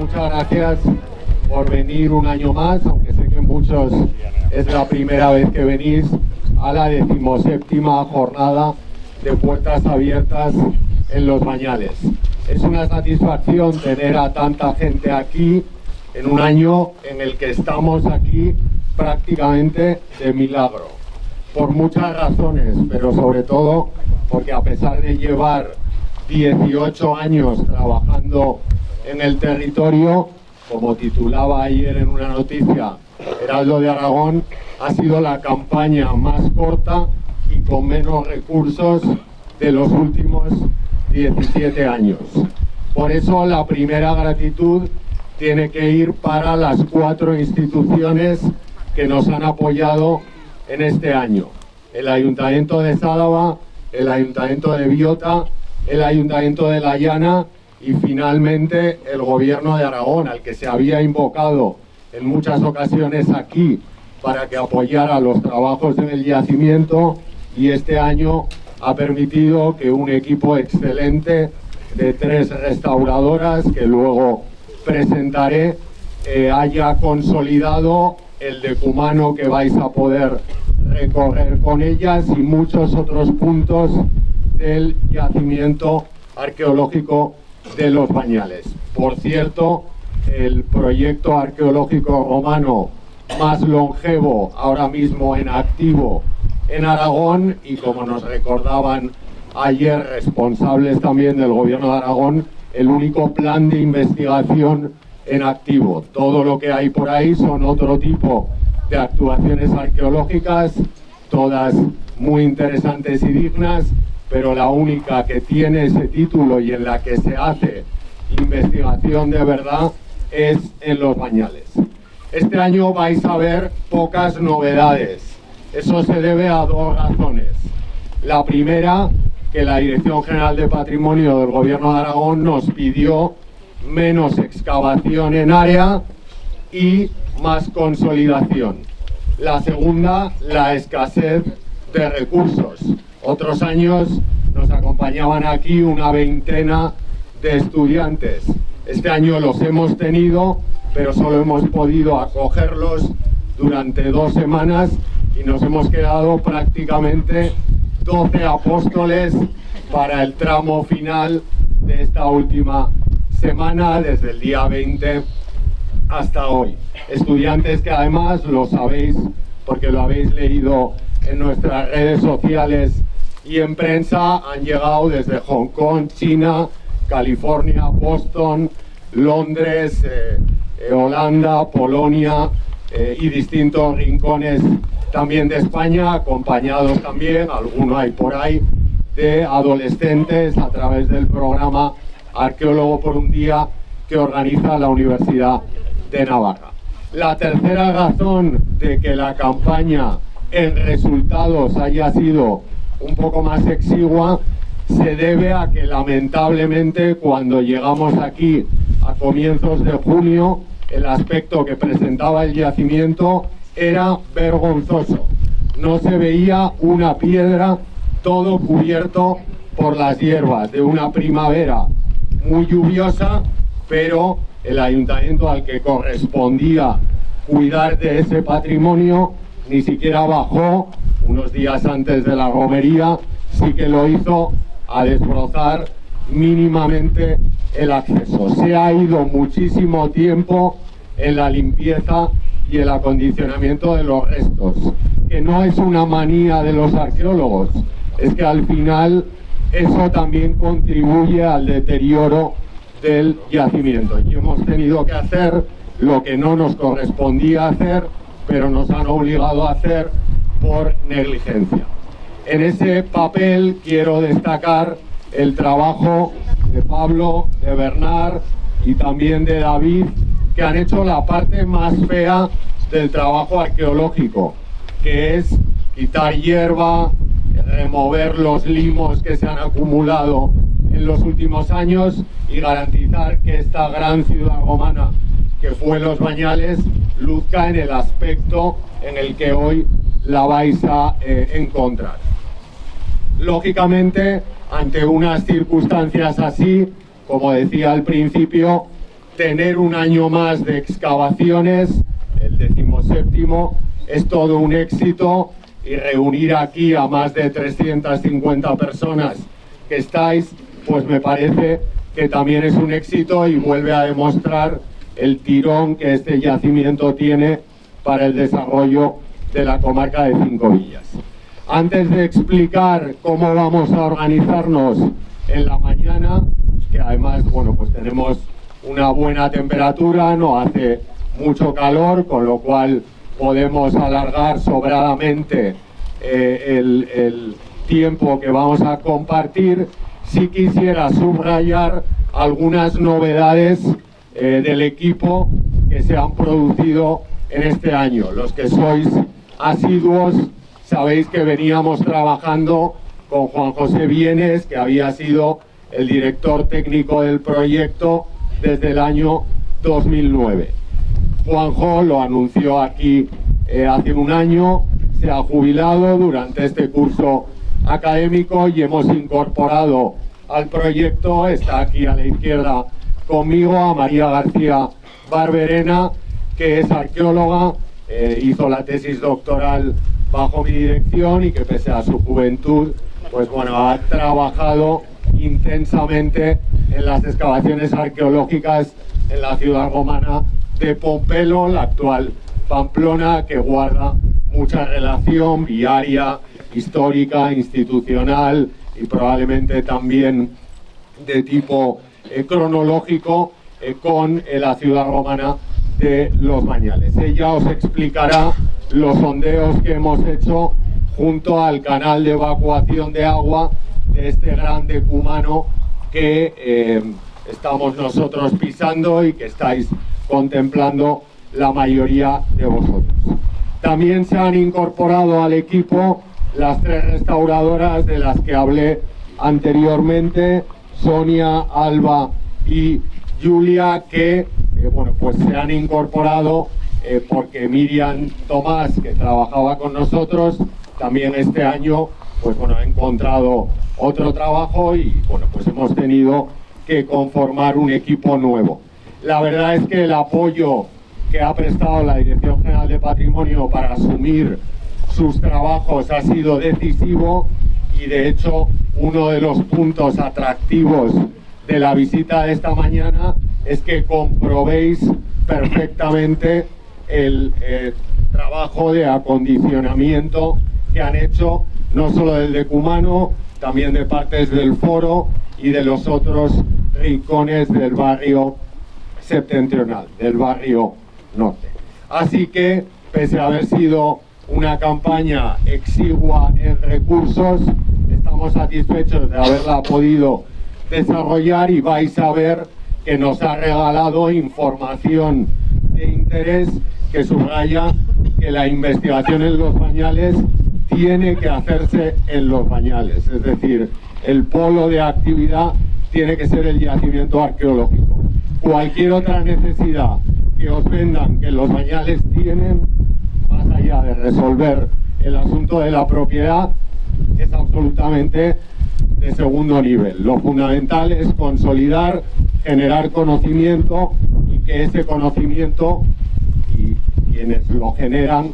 muchas gracias por venir un año más, aunque sé que muchos es la primera vez que venís a la 17ª jornada de Puertas Abiertas en Los Bañales. Es una satisfacción tener a tanta gente aquí en un año en el que estamos aquí prácticamente de milagro, por muchas razones, pero sobre todo porque a pesar de llevar 18 años trabajando en el territorio, como titulaba ayer en una noticia Heraldo de Aragón, ha sido la campaña más corta y con menos recursos de los últimos 17 años. Por eso la primera gratitud tiene que ir para las 4 instituciones que nos han apoyado en este año: el Ayuntamiento de Sádava, el Ayuntamiento de Biota, el Ayuntamiento de La Llana y finalmente el Gobierno de Aragón, al que se había invocado en muchas ocasiones aquí para que apoyara los trabajos en el yacimiento, y este año ha permitido que un equipo excelente de 3 restauradoras, que luego presentaré, haya consolidado el decumano que vais a poder recorrer con ellas y muchos otros puntos del yacimiento arqueológico de Los Bañales. Por cierto, el proyecto arqueológico romano más longevo ahora mismo en activo en Aragón, y como nos recordaban ayer responsables también del Gobierno de Aragón, el único plan de investigación en activo. Todo lo que hay por ahí son otro tipo de actuaciones arqueológicas, todas muy interesantes y dignas, pero la única que tiene ese título y en la que se hace investigación de verdad es en Los Bañales. Este año vais a ver pocas novedades. Eso se debe a 2 razones. La primera, que la Dirección General de Patrimonio del Gobierno de Aragón nos pidió menos excavación en área y más consolidación. La segunda, la escasez de recursos. Otros años nos acompañaban aquí una 20ª de estudiantes. Este año los hemos tenido, pero solo hemos podido acogerlos durante 2 semanas y nos hemos quedado prácticamente 12 apóstoles para el tramo final de esta última semana, desde el día 20 hasta hoy. Estudiantes que además, lo sabéis porque lo habéis leído en nuestras redes sociales y en prensa, han llegado desde Hong Kong, China, California, Boston, Londres, Holanda, Polonia y distintos rincones también de España, acompañados también, alguno hay por ahí, de adolescentes a través del programa Arqueólogo por un Día que organiza la Universidad de Navarra. La tercera razón de que la campaña en resultados haya sido un poco más exigua se debe a que lamentablemente cuando llegamos aquí a comienzos de junio, el aspecto que presentaba el yacimiento era vergonzoso. No se veía una piedra, todo cubierto por las hierbas de una primavera muy lluviosa, pero el ayuntamiento al que correspondía cuidar de ese patrimonio ni siquiera bajó unos días antes de la romería, sí que lo hizo a desbrozar mínimamente el acceso. Se ha ido muchísimo tiempo en la limpieza y el acondicionamiento de los restos, que no es una manía de los arqueólogos, es que al final eso también contribuye al deterioro del yacimiento y hemos tenido que hacer lo que no nos correspondía hacer, pero nos han obligado a hacer por negligencia. En ese papel quiero destacar el trabajo de Pablo, de Bernard y también de David, que han hecho la parte más fea del trabajo arqueológico, que es quitar hierba, remover los limos que se han acumulado en los últimos años y garantizar que esta gran ciudad romana que fue Los Bañales luzca en el aspecto en el que hoy la vais a encontrar. Lógicamente, ante unas circunstancias así, como decía al principio, tener un año más de excavaciones, el 17º, es todo un éxito, y reunir aquí a más de 350 personas que estáis, pues me parece que también es un éxito y vuelve a demostrar el tirón que este yacimiento tiene para el desarrollo de la comarca de Cinco Villas. Antes de explicar cómo vamos a organizarnos en la mañana, que además, bueno, pues tenemos una buena temperatura, no hace mucho calor, con lo cual podemos alargar sobradamente el tiempo que vamos a compartir. Sí quisiera subrayar algunas novedades del equipo que se han producido en este año. Los que sois asiduos sabéis que veníamos trabajando con Juan José Vienes, que había sido el director técnico del proyecto desde el año 2009. Juanjo lo anunció aquí hace un año, se ha jubilado durante este curso académico y hemos incorporado al proyecto, está aquí a la izquierda conmigo, a María García Barberena, que es arqueóloga, hizo la tesis doctoral bajo mi dirección y que pese a su juventud, pues bueno, ha trabajado intensamente en las excavaciones arqueológicas en la ciudad romana de Pompelo, la actual Pamplona, que guarda mucha relación viaria, histórica, institucional y probablemente también de tipo cronológico con la ciudad romana de Los Bañales. Ella os explicará los sondeos que hemos hecho junto al canal de evacuación de agua de este gran decumano que estamos nosotros pisando y que estáis contemplando la mayoría de vosotros. También se han incorporado al equipo las 3 restauradoras de las que hablé anteriormente, Sonia, Alba y Julia, que bueno, pues se han incorporado porque Miriam Tomás, que trabajaba con nosotros, también este año pues bueno, ha encontrado otro trabajo y bueno, pues hemos tenido que conformar un equipo nuevo. La verdad es que el apoyo que ha prestado la Dirección General de Patrimonio para asumir sus trabajos ha sido decisivo y de hecho uno de los puntos atractivos de la visita de esta mañana es que comprobéis perfectamente el trabajo de acondicionamiento que han hecho no solo del decumano, también de partes del foro y de los otros rincones del barrio septentrional, del barrio norte. Así que, pese a haber sido una campaña exigua en recursos, estamos satisfechos de haberla podido desarrollar y vais a ver que nos ha regalado información de interés que subraya que la investigación en Los Bañales tiene que hacerse en Los Bañales, es decir, el polo de actividad tiene que ser el yacimiento arqueológico. Cualquier otra necesidad que os vendan que Los Bañales tienen, más allá de resolver el asunto de la propiedad, es absolutamente de segundo nivel. Lo fundamental es consolidar, generar conocimiento y que ese conocimiento y quienes lo generan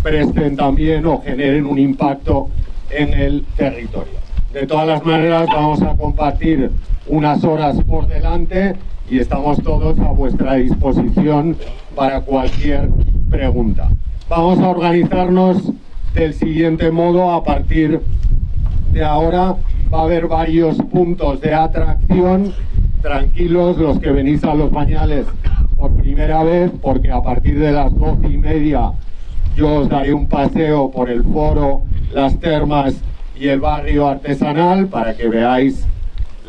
presten también o generen un impacto en el territorio. De todas las maneras vamos a compartir unas horas por delante y estamos todos a vuestra disposición para cualquier pregunta. Vamos a organizarnos del siguiente modo. A partir de ahora va a haber varios puntos de atracción. Tranquilos los que venís a Los Bañales por primera vez, porque a partir de las 12:30 yo os daré un paseo por el foro, las termas y el barrio artesanal para que veáis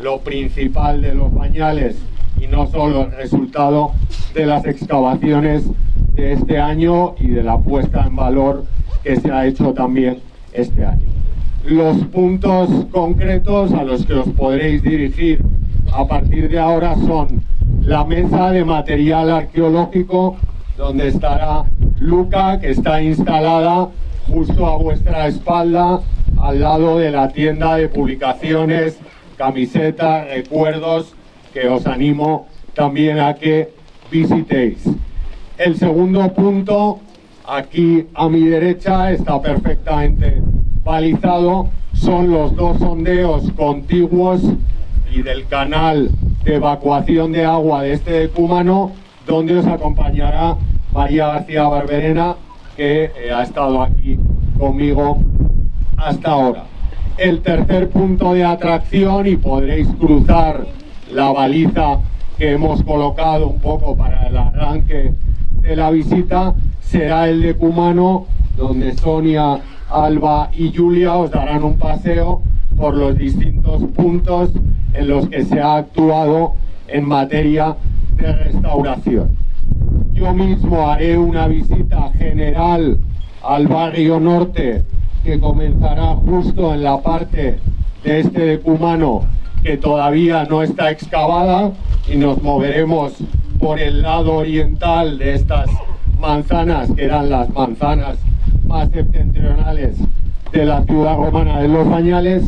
lo principal de Los Bañales y no solo el resultado de las excavaciones de este año y de la puesta en valor que se ha hecho también este año. Los puntos concretos a los que os podréis dirigir a partir de ahora son la mesa de material arqueológico, donde estará Luca, que está instalada justo a vuestra espalda, al lado de la tienda de publicaciones, camisetas, recuerdos, que os animo también a que visitéis. El segundo punto, aquí a mi derecha, está perfectamente balizado, son los dos sondeos contiguos y del canal de evacuación de agua de este decúmano, donde os acompañará María García Barberena, que ha estado aquí conmigo hasta ahora. El tercer punto de atracción, y podréis cruzar la baliza que hemos colocado un poco para el arranque de la visita, será el decúmano, donde Sonia, Alba y Julia os darán un paseo por los distintos puntos en los que se ha actuado en materia de restauración. Yo mismo haré una visita general al barrio norte, que comenzará justo en la parte de este decúmano que todavía no está excavada, y nos moveremos por el lado oriental de estas manzanas, que eran las manzanas más septentrionales de la ciudad romana de Los Bañales,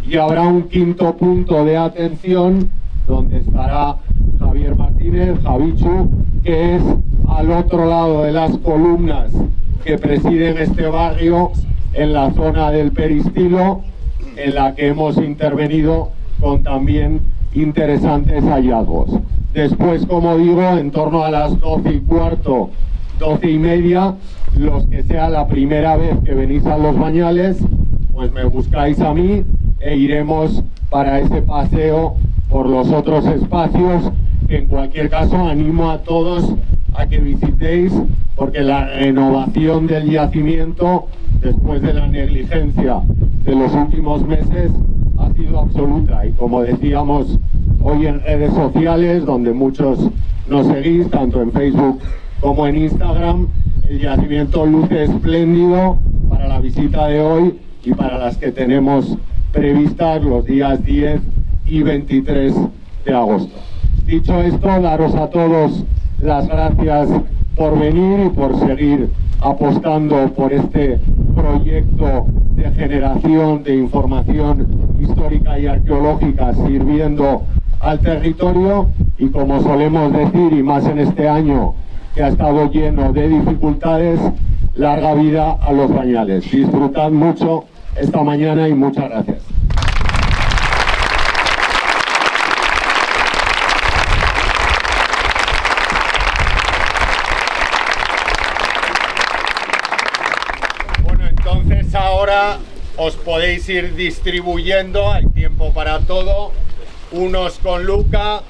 y habrá un quinto punto de atención donde estará Javier Martínez, Javichu, que es al otro lado de las columnas que presiden este barrio, en la zona del peristilo, en la que hemos intervenido con también interesantes hallazgos. Después, como digo, en torno a las 12:15, 12:30, los que sea la primera vez que venís a Los Bañales, pues me buscáis a mí e iremos para ese paseo por los otros espacios, que en cualquier caso animo a todos a que visitéis, porque la renovación del yacimiento, después de la negligencia de los últimos meses, ha sido absoluta. Y como decíamos hoy en redes sociales, donde muchos nos seguís, tanto en Facebook como en Instagram, el yacimiento luce espléndido para la visita de hoy y para las que tenemos previstas los días 10 y 23 de agosto. Dicho esto, daros a todos las gracias por venir y por seguir apostando por este proyecto de generación de información histórica y arqueológica, sirviendo al territorio, y como solemos decir, y más en este año que ha estado lleno de dificultades, larga vida a Los Bañales. Disfrutad mucho esta mañana y muchas gracias. Ahora os podéis ir distribuyendo, hay tiempo para todo, unos con Luca,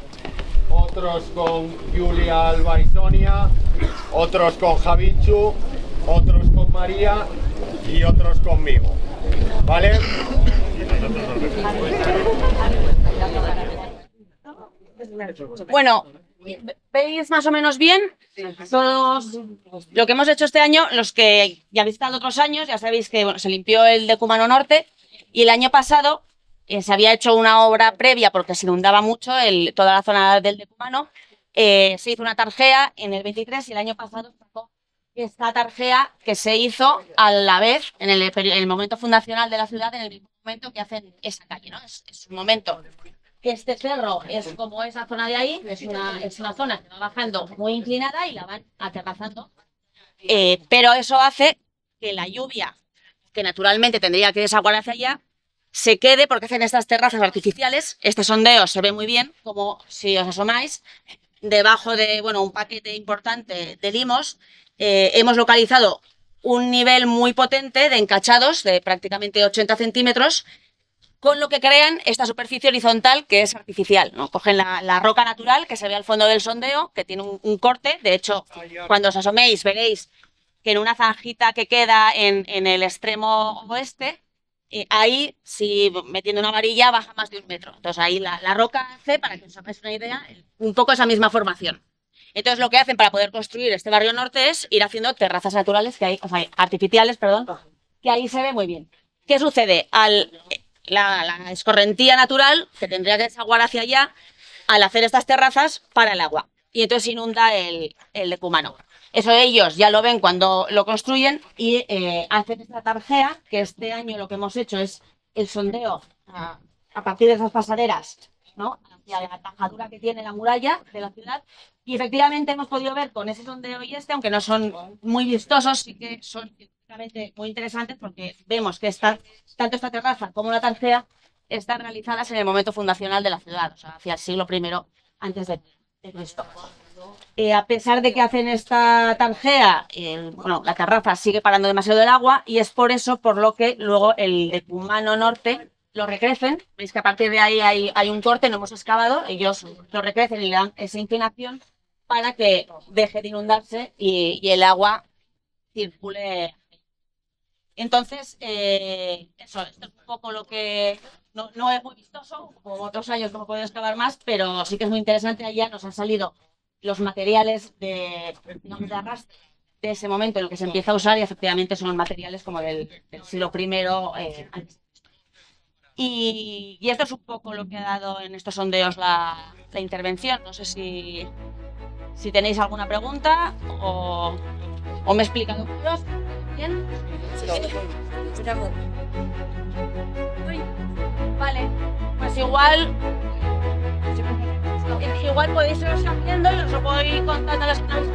otros con Julia, Alba y Sonia, otros con Javichu, otros con María y otros conmigo, ¿vale? Bueno, ¿veis más o menos bien? Todos lo que hemos hecho este año, los que ya habéis estado otros años, ya sabéis que se limpió el decúmano norte, y el año pasado se había hecho una obra previa porque se inundaba mucho toda la zona del decúmano. Se hizo una tarjea en el 23 y el año pasado sacó esta tarjea que se hizo a la vez en el momento fundacional de la ciudad, en el mismo momento que hacen esa calle, ¿no? Es un momento que este cerro es como esa zona de ahí, es una zona que va bajando muy inclinada y la van aterrazando. Pero eso hace que la lluvia, que naturalmente tendría que desaguar hacia allá, se quede porque hacen estas terrazas artificiales. Este sondeo se ve muy bien, como si os asomáis, debajo de un paquete importante de limos. Hemos localizado un nivel muy potente de encachados de prácticamente 80 centímetros, con lo que crean esta superficie horizontal que es artificial, ¿no? Cogen la roca natural que se ve al fondo del sondeo, que tiene un corte. De hecho, cuando os asoméis veréis que en una zanjita que queda en el extremo oeste, ahí, si metiendo una varilla, baja más de 1 metro. Entonces ahí la roca hace, para que os hagáis una idea, un poco esa misma formación. Entonces lo que hacen para poder construir este barrio norte es ir haciendo terrazas naturales, artificiales, que ahí se ve muy bien. ¿Qué sucede? La escorrentía natural, que tendría que desaguar hacia allá, al hacer estas terrazas, para el agua. Y entonces inunda el decúmano. Eso ellos ya lo ven cuando lo construyen y hacen esta tarjea, que este año lo que hemos hecho es el sondeo a partir de esas pasaderas ¿no?, hacia la tajadura que tiene la muralla de la ciudad. Y efectivamente hemos podido ver con ese sondeo y aunque no son muy vistosos, sí que son científicamente muy interesantes porque vemos que tanto esta terraza como la tarjea están realizadas en el momento fundacional de la ciudad, o sea, hacia el siglo I antes de Cristo. A pesar de que hacen esta tangea, la terraza sigue parando demasiado el agua y es por eso por lo que luego el decumano norte lo recrecen. Veis que a partir de ahí hay un corte, no hemos excavado, ellos lo recrecen y le dan esa inclinación para que deje de inundarse y el agua circule. Entonces, esto es un poco lo que no es muy vistoso, como otros años no hemos podido excavar más, pero sí que es muy interesante. Allá nos han salido los materiales de arrastre de ese momento en el que se empieza a usar y efectivamente son materiales como del siglo I antes. Y esto es un poco lo que ha dado en estos sondeos la intervención. No sé si tenéis alguna pregunta o me he explicado bien. Vale, pues igual podéis iros haciendo y os lo voy contando las cosas.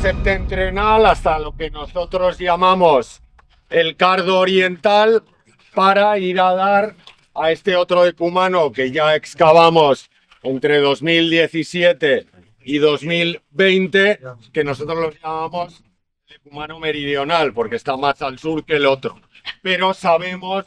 Septentrional hasta lo que nosotros llamamos el Cardo Oriental, para ir a dar a este otro decumano que ya excavamos entre 2017 y 2020, que nosotros lo llamamos decumano meridional porque está más al sur que el otro, pero sabemos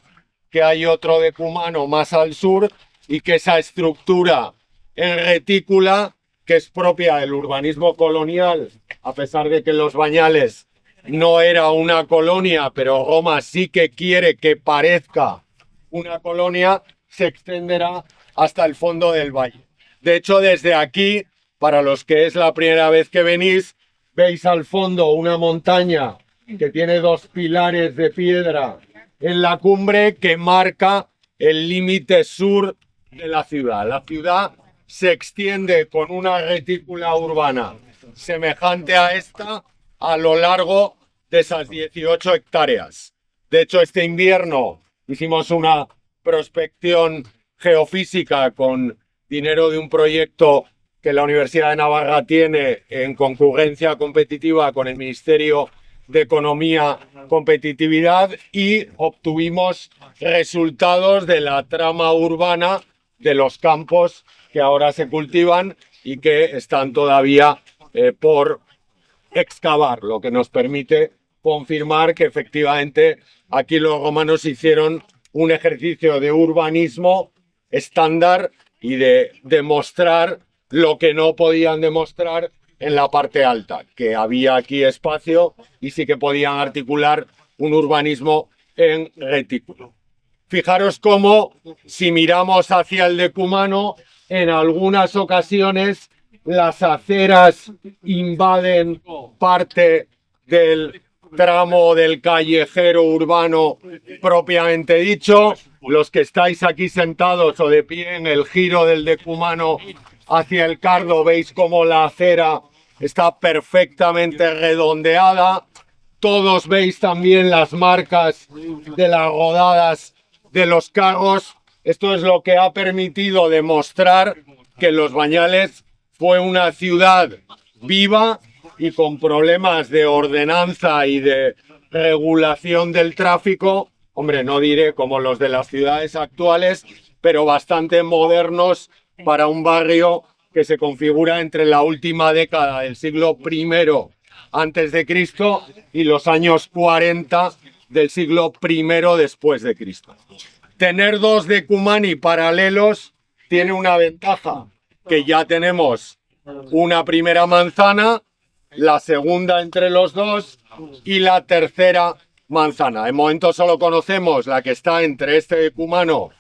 que hay otro decumano más al sur y que esa estructura en retícula, que es propia del urbanismo colonial, a pesar de que Los Bañales no era una colonia, pero Roma sí que quiere que parezca una colonia, se extenderá hasta el fondo del valle. De hecho, desde aquí, para los que es la primera vez que venís, veis al fondo una montaña que tiene dos pilares de piedra en la cumbre que marca el límite sur de la ciudad. La ciudad se extiende con una retícula urbana semejante a esta a lo largo de esas 18 hectáreas. De hecho, este invierno hicimos una prospección geofísica con dinero de un proyecto que la Universidad de Navarra tiene en concurrencia competitiva con el Ministerio de Economía Competitividad, y obtuvimos resultados de la trama urbana de los campos que ahora se cultivan y que están todavía por excavar, lo que nos permite confirmar que efectivamente aquí los romanos hicieron un ejercicio de urbanismo estándar y de demostrar lo que no podían demostrar en la parte alta, que había aquí espacio y sí que podían articular un urbanismo en retículo. Fijaros cómo, si miramos hacia el decumano, en algunas ocasiones las aceras invaden parte del tramo del callejero urbano propiamente dicho. Los que estáis aquí sentados o de pie en el giro del decumano hacia el Cardo, veis cómo la acera está perfectamente redondeada. Todos veis también las marcas de las rodadas de los carros. Esto es lo que ha permitido demostrar que Los Bañales fue una ciudad viva y con problemas de ordenanza y de regulación del tráfico, hombre, no diré como los de las ciudades actuales, pero bastante modernos para un barrio que se configura entre la última década del siglo I antes de Cristo y los años 40 del siglo I después de Cristo. Tener dos decumani paralelos tiene una ventaja, que ya tenemos una primera manzana, la segunda entre los dos y la tercera manzana. De momento solo conocemos la que está entre este decumano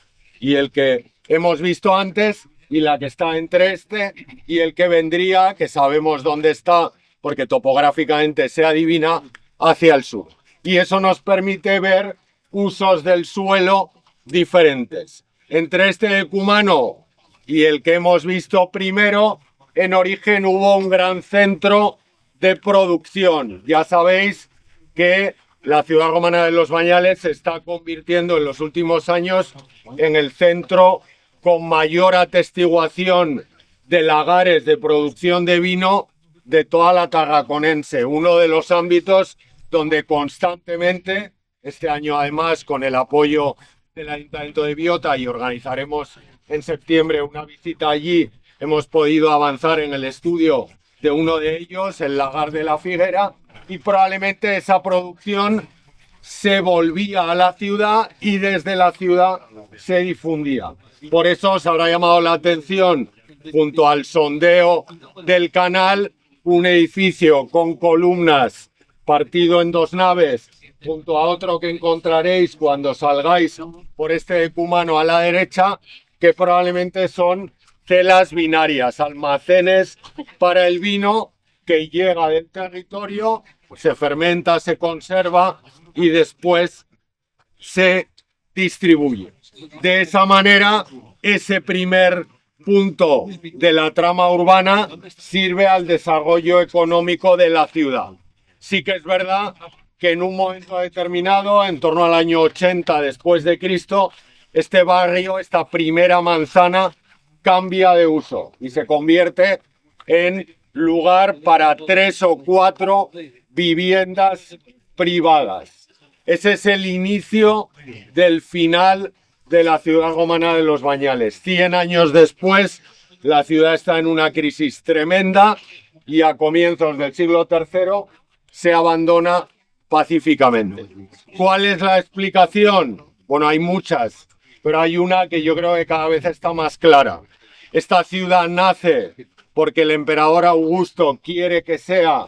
y el que hemos visto antes, y la que está entre este y el que vendría, que sabemos dónde está porque topográficamente se adivina, hacia el sur. Y eso nos permite ver usos del suelo diferentes. Entre este decumano y el que hemos visto primero, en origen hubo un gran centro de producción. Ya sabéis que la ciudad romana de Los Bañales se está convirtiendo en los últimos años en el centro con mayor atestiguación de lagares de producción de vino de toda la Tarraconense. Uno de los ámbitos donde constantemente, este año además con el apoyo del Ayuntamiento de Biota, y organizaremos en septiembre una visita allí, hemos podido avanzar en el estudio de uno de ellos, el lagar de la Figuera, y probablemente esa producción se volvía a la ciudad y desde la ciudad se difundía. Por eso os habrá llamado la atención, junto al sondeo del canal, un edificio con columnas partido en dos naves, junto a otro que encontraréis cuando salgáis por este decumano a la derecha, que probablemente son celas binarias, almacenes para el vino que llega del territorio, se fermenta, se conserva y después se distribuye. De esa manera, ese primer punto de la trama urbana sirve al desarrollo económico de la ciudad. Sí que es verdad que en un momento determinado, en torno al año 80 después de Cristo, este barrio, esta primera manzana, cambia de uso y se convierte en lugar para 3 o 4 viviendas privadas. Ese es el inicio del final de la ciudad romana de Los Bañales. 100 años después, la ciudad está en una crisis tremenda y a comienzos del siglo III se abandona pacíficamente. ¿Cuál es la explicación? Bueno, hay muchas, pero hay una que yo creo que cada vez está más clara. Esta ciudad nace porque el emperador Augusto quiere que sea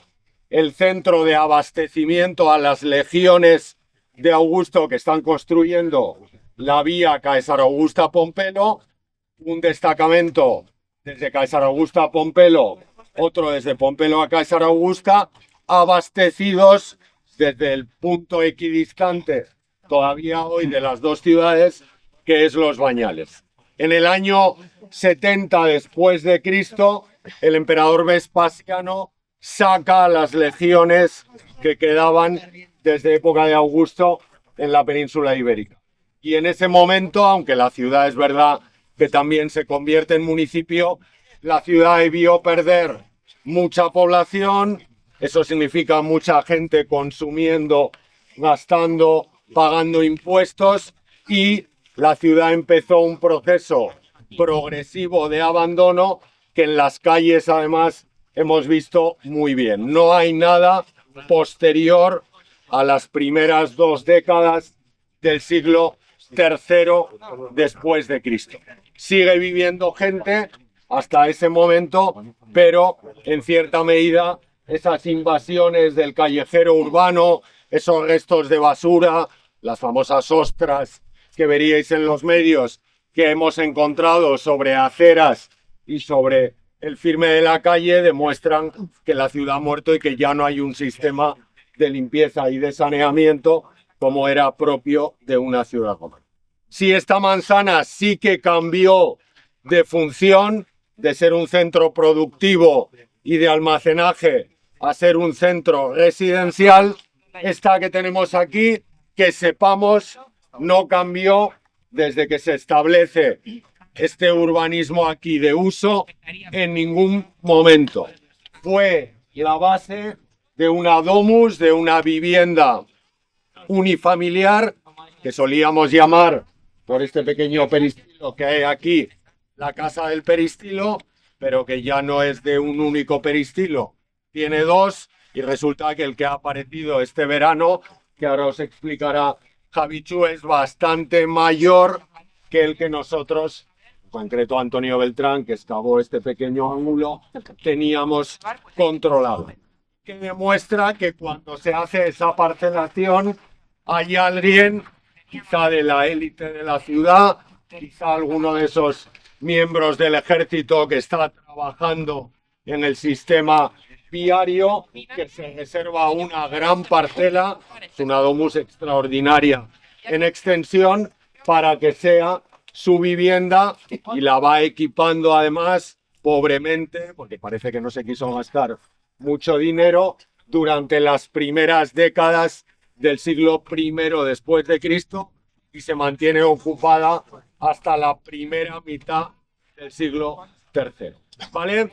el centro de abastecimiento a las legiones de Augusto que están construyendo la vía Caesar Augusta Pompelo, un destacamento desde Caesar Augusta a Pompelo, otro desde Pompelo a Caesar Augusta, abastecidos desde el punto equidistante todavía hoy de las dos ciudades, que es Los Bañales. En el año 70 después de Cristo, el emperador Vespasiano saca a las legiones que quedaban desde época de Augusto en la península ibérica. Y en ese momento, aunque la ciudad es verdad que también se convierte en municipio, la ciudad debió perder mucha población. Eso significa mucha gente consumiendo, gastando, pagando impuestos, y la ciudad empezó un proceso progresivo de abandono que en las calles además hemos visto muy bien. No hay nada posterior a las primeras 2 décadas del siglo III después de Cristo. Sigue viviendo gente, hasta ese momento, pero en cierta medida esas invasiones del callejero urbano, esos restos de basura, las famosas ostras que veríais en los medios que hemos encontrado sobre aceras y sobre el firme de la calle, demuestran que la ciudad ha muerto y que ya no hay un sistema de limpieza y de saneamiento como era propio de una ciudad romana. Sí, esta manzana sí que cambió de función, de ser un centro productivo y de almacenaje a ser un centro residencial. Esta que tenemos aquí, que sepamos, no cambió desde que se establece este urbanismo aquí de uso en ningún momento. Fue la base de una domus, de una vivienda unifamiliar, que solíamos llamar, por este pequeño peristilo que hay aquí, la casa del peristilo, pero que ya no es de un único peristilo, tiene dos, y resulta que el que ha aparecido este verano, que ahora os explicará Javichu, es bastante mayor que el que nosotros, en concreto Antonio Beltrán, que excavó este pequeño ángulo, teníamos controlado. Que demuestra que cuando se hace esa parcelación hay alguien, quizá de la élite de la ciudad, quizá alguno de esos miembros del ejército que está trabajando en el sistema viario, que se reserva una gran parcela, es una domus extraordinaria en extensión, para que sea su vivienda, y la va equipando además pobremente, porque parece que no se quiso gastar mucho dinero durante las primeras décadas del siglo I después de Cristo, y se mantiene ocupada hasta la primera mitad del siglo III. ¿Vale?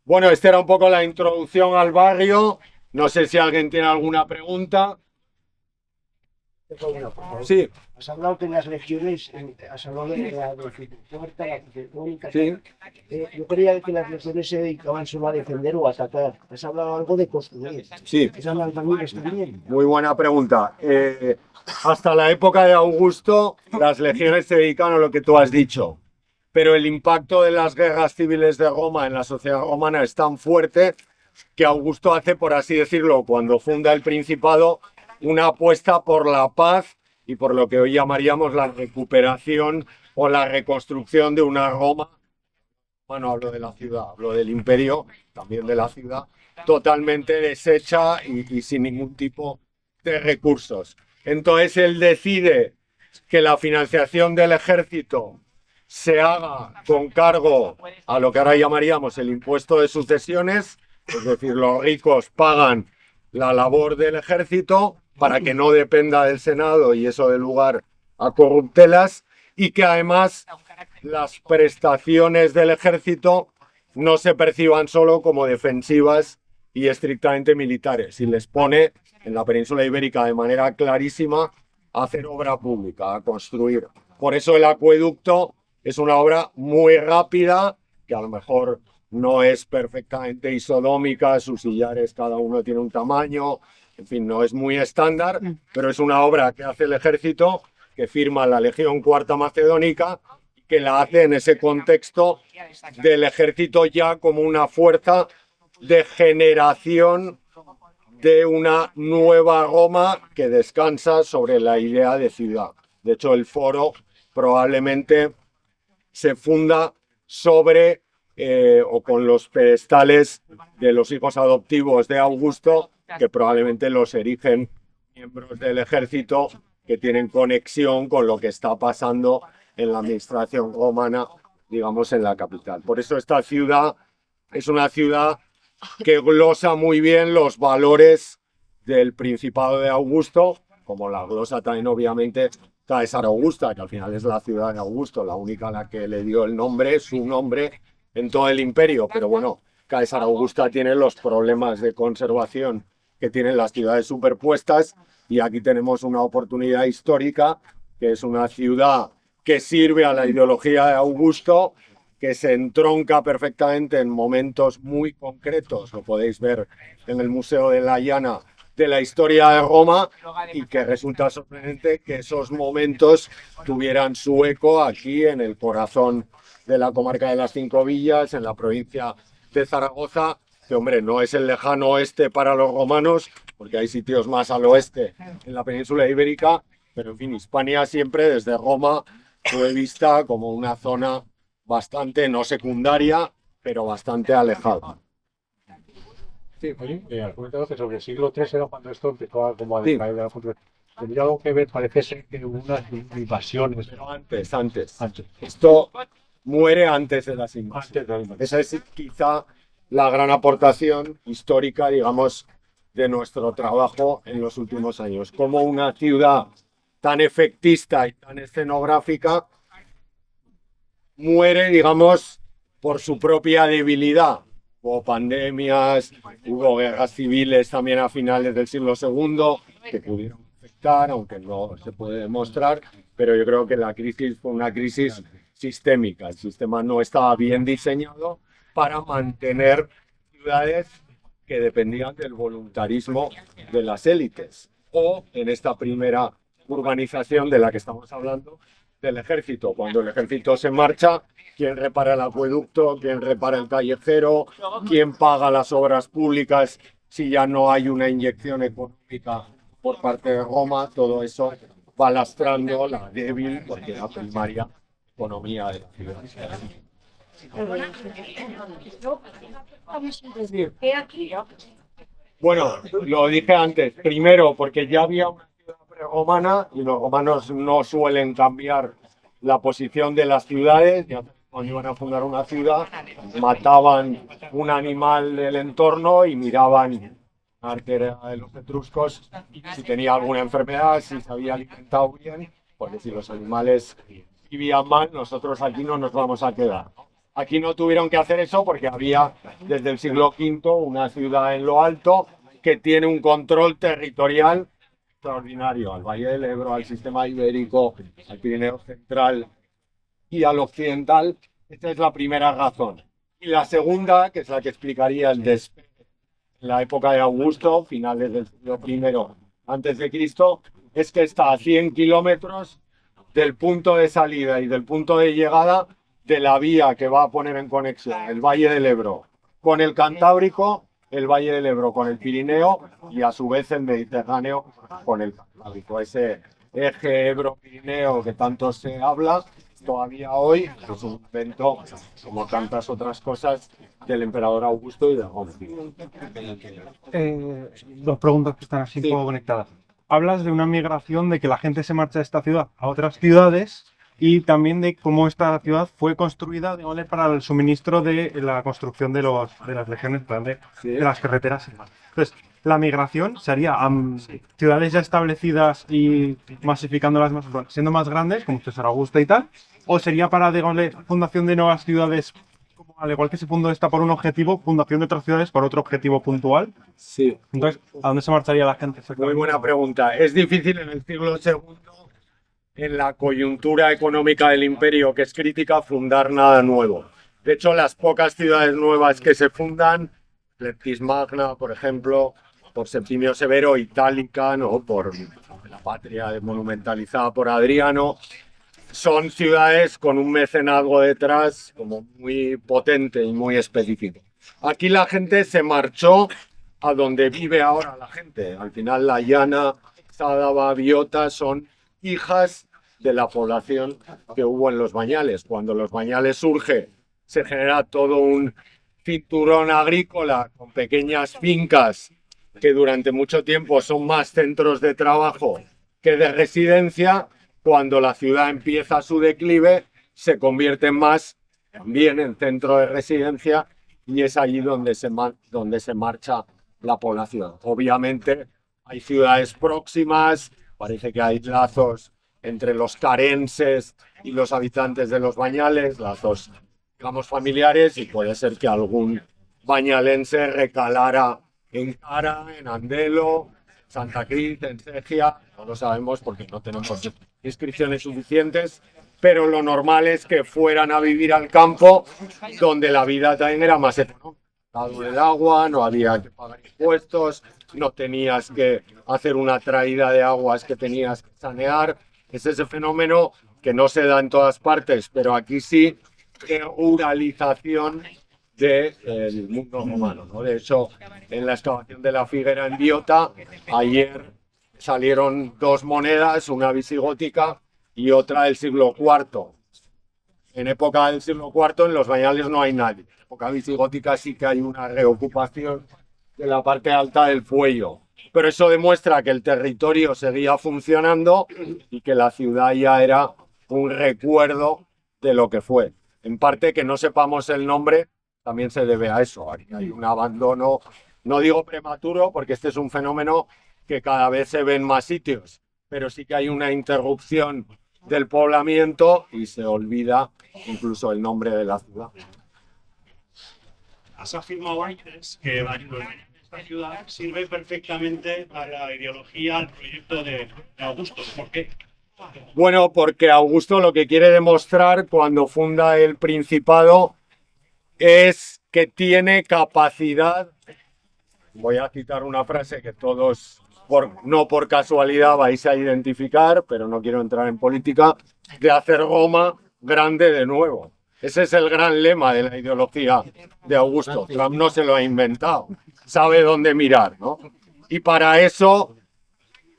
Bueno, esta era un poco la introducción al barrio. No sé si alguien tiene alguna pregunta. Sí. Has hablado de las legiones, has hablado de la puerta, la arquitectónica. Sí. Yo creía que las legiones se dedicaban solo a defender o a atacar. Has hablado algo de construir. Sí. ¿Esas también también? Muy buena pregunta. Hasta la época de Augusto, las legiones se dedicaban a lo que tú has dicho. Pero el impacto de las guerras civiles de Roma en la sociedad romana es tan fuerte que Augusto hace, por así decirlo, cuando funda el Principado, una apuesta por la paz y por lo que hoy llamaríamos la recuperación o la reconstrucción de una Roma. Bueno, hablo de la ciudad, hablo del imperio, también de la ciudad, totalmente deshecha y sin ningún tipo de recursos. Entonces él decide que la financiación del ejército se haga con cargo a lo que ahora llamaríamos el impuesto de sucesiones, es decir, los ricos pagan la labor del ejército para que no dependa del Senado y eso dé lugar a corruptelas, y que además las prestaciones del ejército no se perciban solo como defensivas y estrictamente militares, y les pone en la península ibérica de manera clarísima a hacer obra pública, a construir. Por eso el acueducto es una obra muy rápida, que a lo mejor no es perfectamente isodómica, sus sillares cada uno tiene un tamaño, en fin, no es muy estándar, pero es una obra que hace el ejército, que firma la Legión Cuarta Macedónica, que la hace en ese contexto del ejército ya como una fuerza de generación de una nueva Roma que descansa sobre la idea de ciudad. De hecho, el foro probablemente se funda sobre o con los pedestales de los hijos adoptivos de Augusto, que probablemente los erigen miembros del ejército que tienen conexión con lo que está pasando en la administración romana, digamos, en la capital. Por eso esta ciudad es una ciudad que glosa muy bien los valores del Principado de Augusto, como la glosa también obviamente Caesar Augusta, que al final es la ciudad de Augusto, la única a la que le dio el nombre, su nombre, en todo el imperio. Pero bueno, Caesar Augusta tiene los problemas de conservación que tienen las ciudades superpuestas, y aquí tenemos una oportunidad histórica, que es una ciudad que sirve a la ideología de Augusto, que se entronca perfectamente en momentos muy concretos, lo podéis ver en el Museo de la Llana, de la historia de Roma, y que resulta sorprendente que esos momentos tuvieran su eco aquí en el corazón de la comarca de las Cinco Villas, en la provincia de Zaragoza, que hombre, no es el lejano oeste para los romanos, porque hay sitios más al oeste en la península ibérica, pero en fin, Hispania siempre desde Roma fue vista como una zona bastante no secundaria, pero bastante alejada. Sí, oye, has comentado que sobre el siglo III era cuando esto empezó a, como a decaer de la cultura. ¿Tendría algo que ver? Parece ser que hubo unas invasiones. Pero antes. Antes. Esto muere antes de las invasiones. Esa es quizá la gran aportación histórica, digamos, de nuestro trabajo en los últimos años. Como una ciudad tan efectista y tan escenográfica muere, digamos, por su propia debilidad. Hubo pandemias, hubo guerras civiles también a finales del siglo II que pudieron afectar, aunque no se puede demostrar, pero yo creo que la crisis fue una crisis sistémica. El sistema no estaba bien diseñado para mantener ciudades que dependían del voluntarismo de las élites o, en esta primera urbanización de la que estamos hablando, del ejército. Cuando el ejército se marcha, ¿quién repara el acueducto? ¿Quién repara el callejero? ¿Quién paga las obras públicas si ya no hay una inyección económica por parte de Roma? Todo eso va lastrando la débil, porque la primaria, economía de la ciudad. Bueno, lo dije antes. Primero, porque ya había una ciudad prerromana y los romanos no suelen cambiar la posición de las ciudades. Ya cuando iban a fundar una ciudad, mataban un animal del entorno y miraban la arteria de los etruscos si tenía alguna enfermedad, si se había alimentado bien, porque si los animales vivían mal, nosotros aquí no nos vamos a quedar. Aquí no tuvieron que hacer eso porque había desde el siglo V una ciudad en lo alto que tiene un control territorial extraordinario al Valle del Ebro, al sistema ibérico, al Pirineo central y al occidental. Esta es la primera razón. Y la segunda, que es la que explicaría el despegue en la época de Augusto, finales del siglo I antes de Cristo, es que está a 100 kilómetros del punto de salida y del punto de llegada de la vía que va a poner en conexión el Valle del Ebro con el Cantábrico, el Valle del Ebro con el Pirineo y a su vez el Mediterráneo con el Cantábrico. Ese eje Ebro-Pirineo que tanto se habla, todavía hoy es un invento, como tantas otras cosas, del emperador Augusto y de Roma. Dos preguntas que están así un poco conectadas. Hablas de una migración, de que la gente se marcha de esta ciudad a otras ciudades y también de cómo esta ciudad fue construida para el suministro de la construcción de las legiones, de las carreteras y demás. Entonces, la migración sería a ciudades ya establecidas y masificándolas más, siendo más grandes, como César Augusto y tal, o sería para, digamos, fundación de nuevas ciudades, como al igual que se fundó esta por un objetivo, fundación de otras ciudades por otro objetivo puntual. Sí. Entonces, ¿a dónde se marcharía la gente? Muy buena pregunta. Es difícil en el siglo II, en la coyuntura económica del imperio, que es crítica, fundar nada nuevo. De hecho, las pocas ciudades nuevas que se fundan, Leptis Magna, por ejemplo, por Septimio Severo, Itálica, ¿no? Por la Patria monumentalizada por Adriano, son ciudades con un mecenazgo detrás como muy potente y muy específico. Aquí la gente se marchó a donde vive ahora la gente. Al final, la Llana, Sádaba, Biota son hijas de la población que hubo en Los Bañales. Cuando Los Bañales surge, se genera todo un cinturón agrícola con pequeñas fincas que durante mucho tiempo son más centros de trabajo que de residencia. Cuando la ciudad empieza su declive, se convierte más también en centro de residencia y es allí donde se marcha la población. Obviamente hay ciudades próximas, parece que hay lazos entre los carenses y los habitantes de Los Bañales, lazos, digamos, familiares, y puede ser que algún bañalense recalara en Cara, en Andelo, Santa Cruz, en Segia. No lo sabemos porque no tenemos inscripciones suficientes, pero lo normal es que fueran a vivir al campo, donde la vida también era más económica. Lado del agua, no había que pagar impuestos, no tenías que hacer una traída de aguas que tenías que sanear. Es ese fenómeno que no se da en todas partes, pero aquí sí, ruralización del mundo romano, ¿no? De hecho, en la excavación de la Figuera en Biota, ayer salieron dos monedas, una visigótica y otra del siglo IV. En época del siglo IV en los bañales no hay nadie. En época visigótica sí que hay una reocupación de la parte alta del Fuello. Pero eso demuestra que el territorio seguía funcionando y que la ciudad ya era un recuerdo de lo que fue. En parte que no sepamos el nombre también se debe a eso. Hay un abandono, no digo prematuro, porque este es un fenómeno que cada vez se ve en más sitios, pero sí que hay una interrupción del poblamiento y se olvida incluso el nombre de la ciudad. Has afirmado antes que esta ciudad sirve perfectamente a la ideología, al proyecto de Augusto. ¿Por qué? Bueno, porque Augusto lo que quiere demostrar cuando funda el Principado es que tiene capacidad, voy a citar una frase que todos, no por casualidad, vais a identificar, pero no quiero entrar en política, de hacer Roma grande de nuevo. Ese es el gran lema de la ideología de Augusto. Trump no se lo ha inventado, sabe dónde mirar, ¿no? Y para eso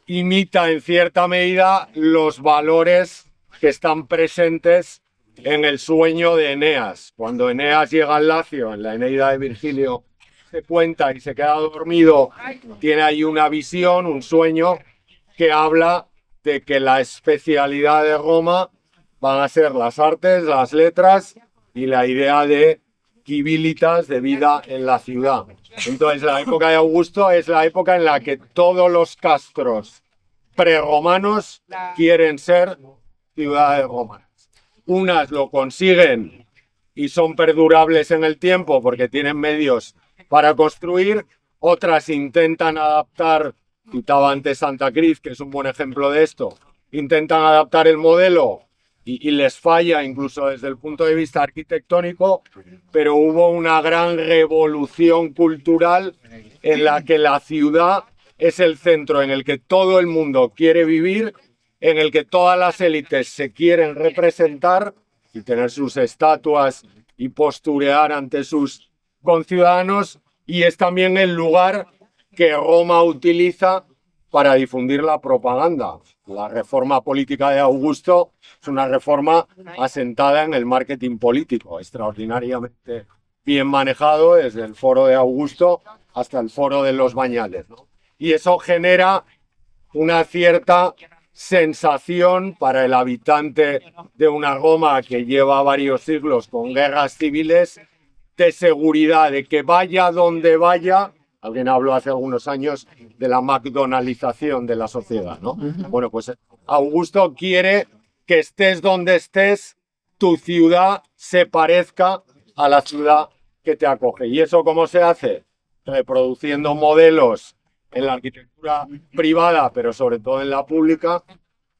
imita en cierta medida los valores que están presentes en el sueño de Eneas. Cuando Eneas llega al Lacio, en la Eneida de Virgilio, se cuenta y se queda dormido, tiene ahí una visión, un sueño que habla de que la especialidad de Roma van a ser las artes, las letras y la idea de civilitas, de vida en la ciudad. Entonces la época de Augusto es la época en la que todos los castros preromanos quieren ser ciudades romanas. Unas lo consiguen y son perdurables en el tiempo porque tienen medios para construir, otras intentan adaptar, citaba antes Santa Cruz, que es un buen ejemplo de esto, intentan adaptar el modelo y les falla incluso desde el punto de vista arquitectónico, pero hubo una gran revolución cultural en la que la ciudad es el centro en el que todo el mundo quiere vivir, en el que todas las élites se quieren representar y tener sus estatuas y posturear ante sus conciudadanos, y es también el lugar que Roma utiliza para difundir la propaganda. La reforma política de Augusto es una reforma asentada en el marketing político, extraordinariamente bien manejado desde el foro de Augusto hasta el foro de los Bañales, ¿no? Y eso genera una cierta sensación para el habitante de una Roma que lleva varios siglos con guerras civiles, de seguridad, de que vaya donde vaya. Alguien habló hace algunos años de la McDonaldización de la sociedad, ¿no? Bueno, pues Augusto quiere que estés donde estés, tu ciudad se parezca a la ciudad que te acoge. ¿Y eso cómo se hace? Reproduciendo modelos en la arquitectura privada, pero sobre todo en la pública,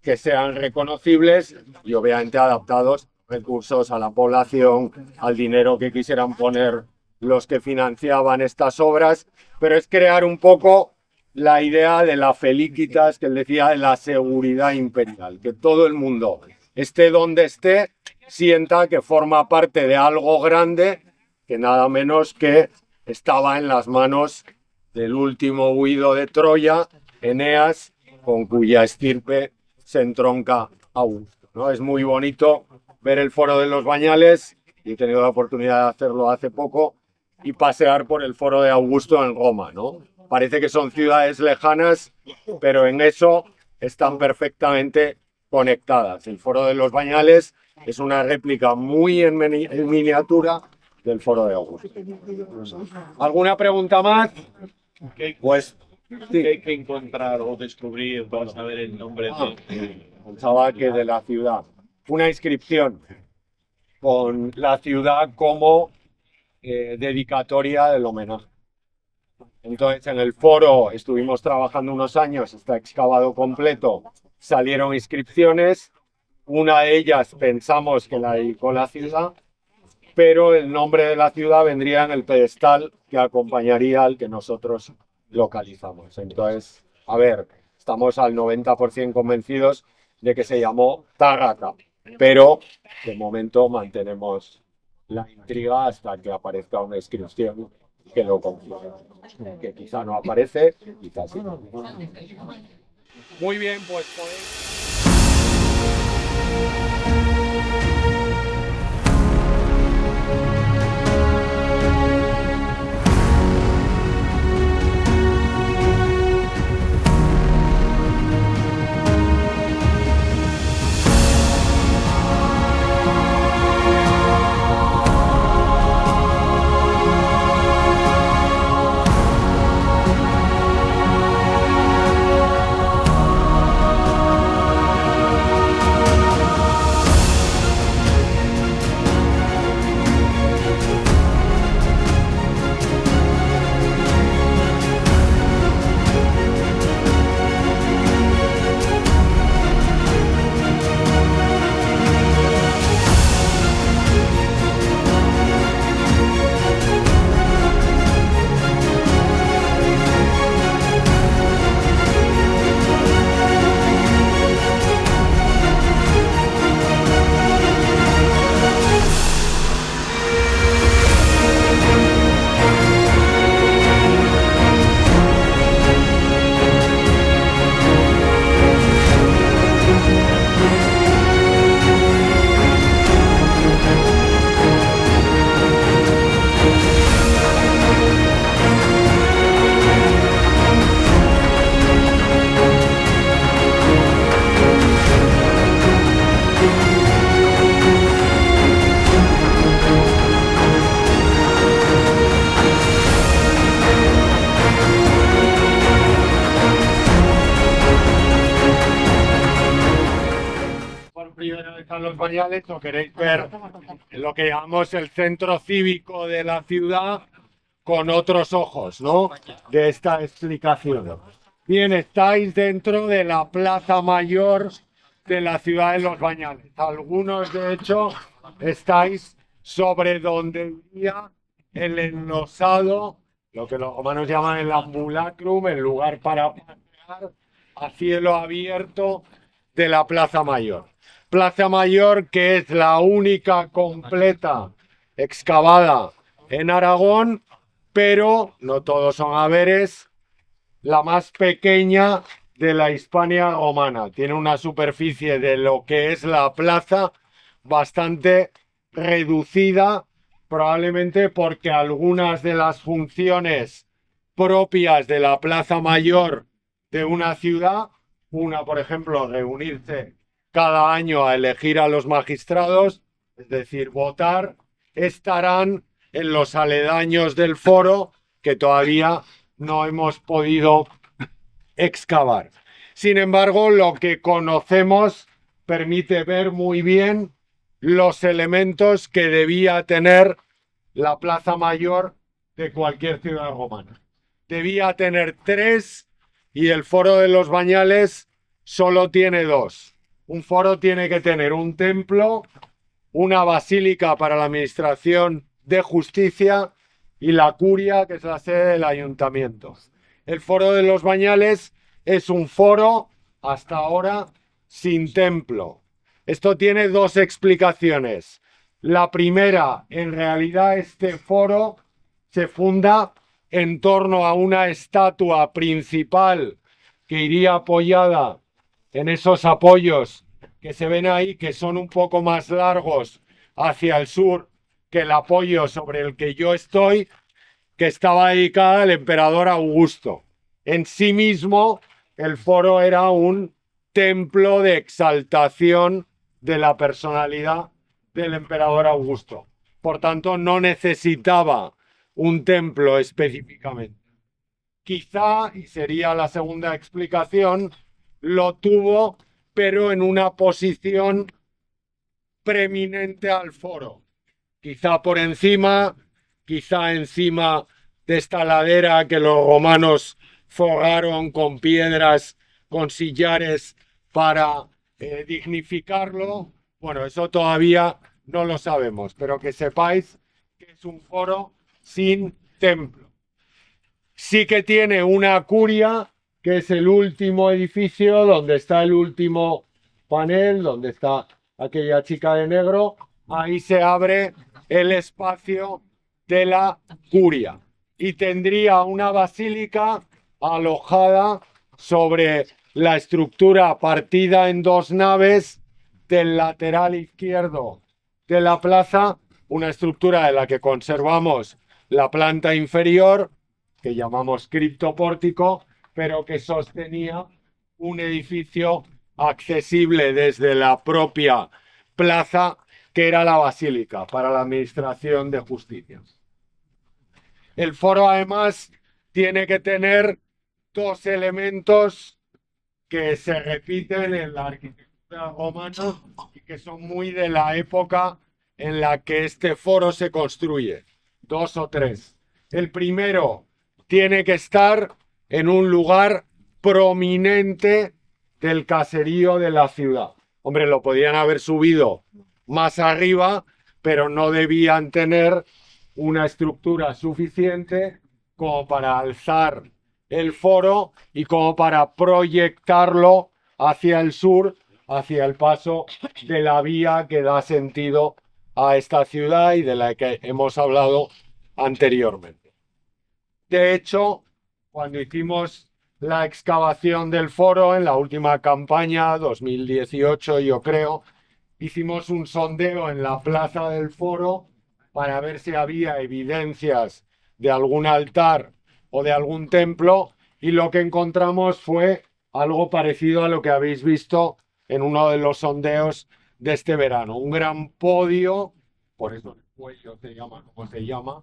que sean reconocibles y obviamente adaptados recursos a la población, al dinero que quisieran poner los que financiaban estas obras, pero es crear un poco la idea de la felicitas, que él decía, de la seguridad imperial, que todo el mundo, esté donde esté, sienta que forma parte de algo grande, que nada menos que estaba en las manos del último huido de Troya, Eneas, con cuya estirpe se entronca Augusto, ¿no? Es muy bonito ver el foro de los Bañales, y he tenido la oportunidad de hacerlo hace poco, y pasear por el foro de Augusto en Roma, ¿no? Parece que son ciudades lejanas, pero en eso están perfectamente conectadas. El foro de los Bañales es una réplica muy en miniatura del foro de Augusto. ¿Alguna pregunta más? Pues ¿Qué hay que encontrar o descubrir para saber el nombre pensaba que de la ciudad. Una inscripción con la ciudad como dedicatoria del homenaje. Entonces, en el foro estuvimos trabajando unos años, está excavado completo, salieron inscripciones, una de ellas pensamos que la dedicó la ciudad, pero el nombre de la ciudad vendría en el pedestal que acompañaría al que nosotros localizamos. Entonces, a ver, estamos al 90% convencidos de que se llamó Tárrata, pero de momento mantenemos la intriga hasta que aparezca una inscripción que lo confirme. Que quizá no aparece, quizás sí. Muy bien, pues podéis... Por primera vez a los Bañales, o queréis ver lo que llamamos el centro cívico de la ciudad con otros ojos, ¿no? De esta explicación. Bien, estáis dentro de la Plaza Mayor de la ciudad de Los Bañales. Algunos, de hecho, estáis sobre donde iría el enlosado, lo que los romanos llaman el ambulacrum, el lugar para pasear a cielo abierto de la Plaza Mayor. Plaza Mayor que es la única completa excavada en Aragón, pero no todos son haberes, la más pequeña de la Hispania romana. Tiene una superficie de lo que es la plaza bastante reducida, probablemente porque algunas de las funciones propias de la Plaza Mayor de una ciudad, una, por ejemplo, reunirse cada año a elegir a los magistrados, es decir, votar, estarán en los aledaños del foro que todavía no hemos podido excavar. Sin embargo, lo que conocemos permite ver muy bien los elementos que debía tener la Plaza Mayor de cualquier ciudad romana. Debía tener 3 y el foro de los Bañales solo tiene 2. Un foro tiene que tener un templo, una basílica para la administración de justicia y la curia, que es la sede del ayuntamiento. El foro de los Bañales es un foro, hasta ahora, sin templo. Esto tiene 2 explicaciones. La primera, en realidad este foro se funda en torno a una estatua principal que iría apoyada en esos apoyos que se ven ahí, que son un poco más largos hacia el sur que el apoyo sobre el que yo estoy, que estaba dedicada al emperador Augusto. En sí mismo, el foro era un templo de exaltación de la personalidad del emperador Augusto. Por tanto, no necesitaba un templo específicamente. Quizá, y sería la segunda explicación, lo tuvo, pero en una posición preeminente al foro. Quizá por encima, quizá encima de esta ladera que los romanos forraron con piedras, con sillares para dignificarlo. Bueno, eso todavía no lo sabemos, pero que sepáis que es un foro sin templo. Sí que tiene una curia, que es el último edificio donde está el último panel, donde está aquella chica de negro. Ahí se abre el espacio de la curia y tendría una basílica alojada sobre la estructura partida en dos naves del lateral izquierdo de la plaza, una estructura de la que conservamos la planta inferior, que llamamos criptopórtico, pero que sostenía un edificio accesible desde la propia plaza, que era la basílica, para la administración de justicia. El foro, además, tiene que tener dos elementos que se repiten en la arquitectura romana y que son muy de la época en la que este foro se construye. Dos o tres. El primero, tiene que estar en un lugar prominente del caserío de la ciudad. Hombre, lo podían haber subido más arriba, pero no debían tener una estructura suficiente como para alzar el foro y como para proyectarlo hacia el sur, hacia el paso de la vía que da sentido a esta ciudad y de la que hemos hablado anteriormente. De hecho, cuando hicimos la excavación del foro en la última campaña, 2018 yo creo, hicimos un sondeo en la plaza del foro para ver si había evidencias de algún altar o de algún templo, y lo que encontramos fue algo parecido a lo que habéis visto en uno de los sondeos de este verano. Un gran podio, por eso el Puello se llama como se llama,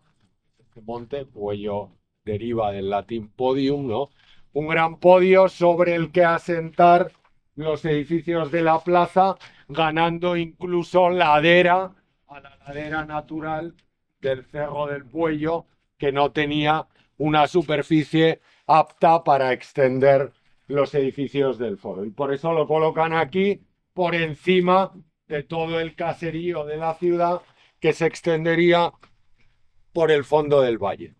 este monte, Puello deriva del latín podium, ¿no? Un gran podio sobre el que asentar los edificios de la plaza, ganando incluso ladera a la ladera natural del Cerro del Puello, que no tenía una superficie apta para extender los edificios del foro. Y por eso lo colocan aquí, por encima de todo el caserío de la ciudad, que se extendería por el fondo del valle.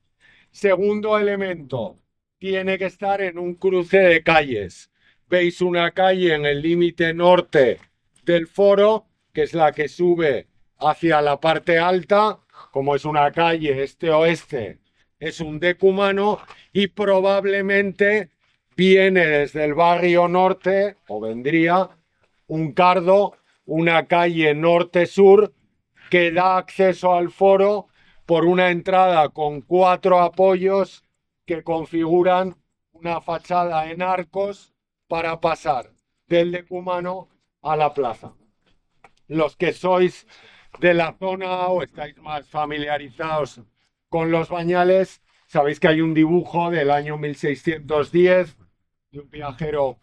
Segundo elemento, tiene que estar en un cruce de calles. Veis una calle en el límite norte del foro, que es la que sube hacia la parte alta. Como es una calle este-oeste, es un decumano, y probablemente viene desde el barrio norte, o vendría, un cardo, una calle norte-sur que da acceso al foro por una entrada con 4 apoyos que configuran una fachada en arcos para pasar del decumano a la plaza. Los que sois de la zona o estáis más familiarizados con los Bañales, sabéis que hay un dibujo del año 1610 de un viajero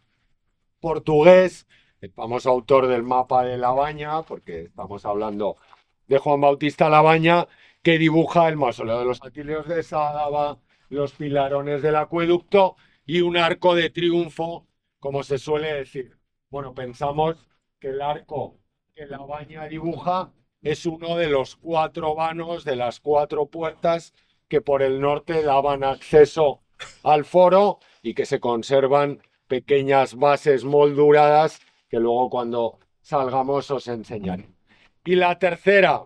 portugués, el famoso autor del mapa de La Baña, porque estamos hablando de Juan Bautista Labaña, que dibuja el mausoleo de los Atilios de Sádava, los pilarones del acueducto y un arco de triunfo, como se suele decir. Bueno, pensamos que el arco que Labaña dibuja es uno de los 4 vanos, de las 4 puertas que por el norte daban acceso al foro y que se conservan pequeñas bases molduradas que luego cuando salgamos os enseñaré. Y la tercera,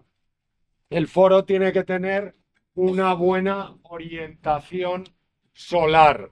el foro tiene que tener una buena orientación solar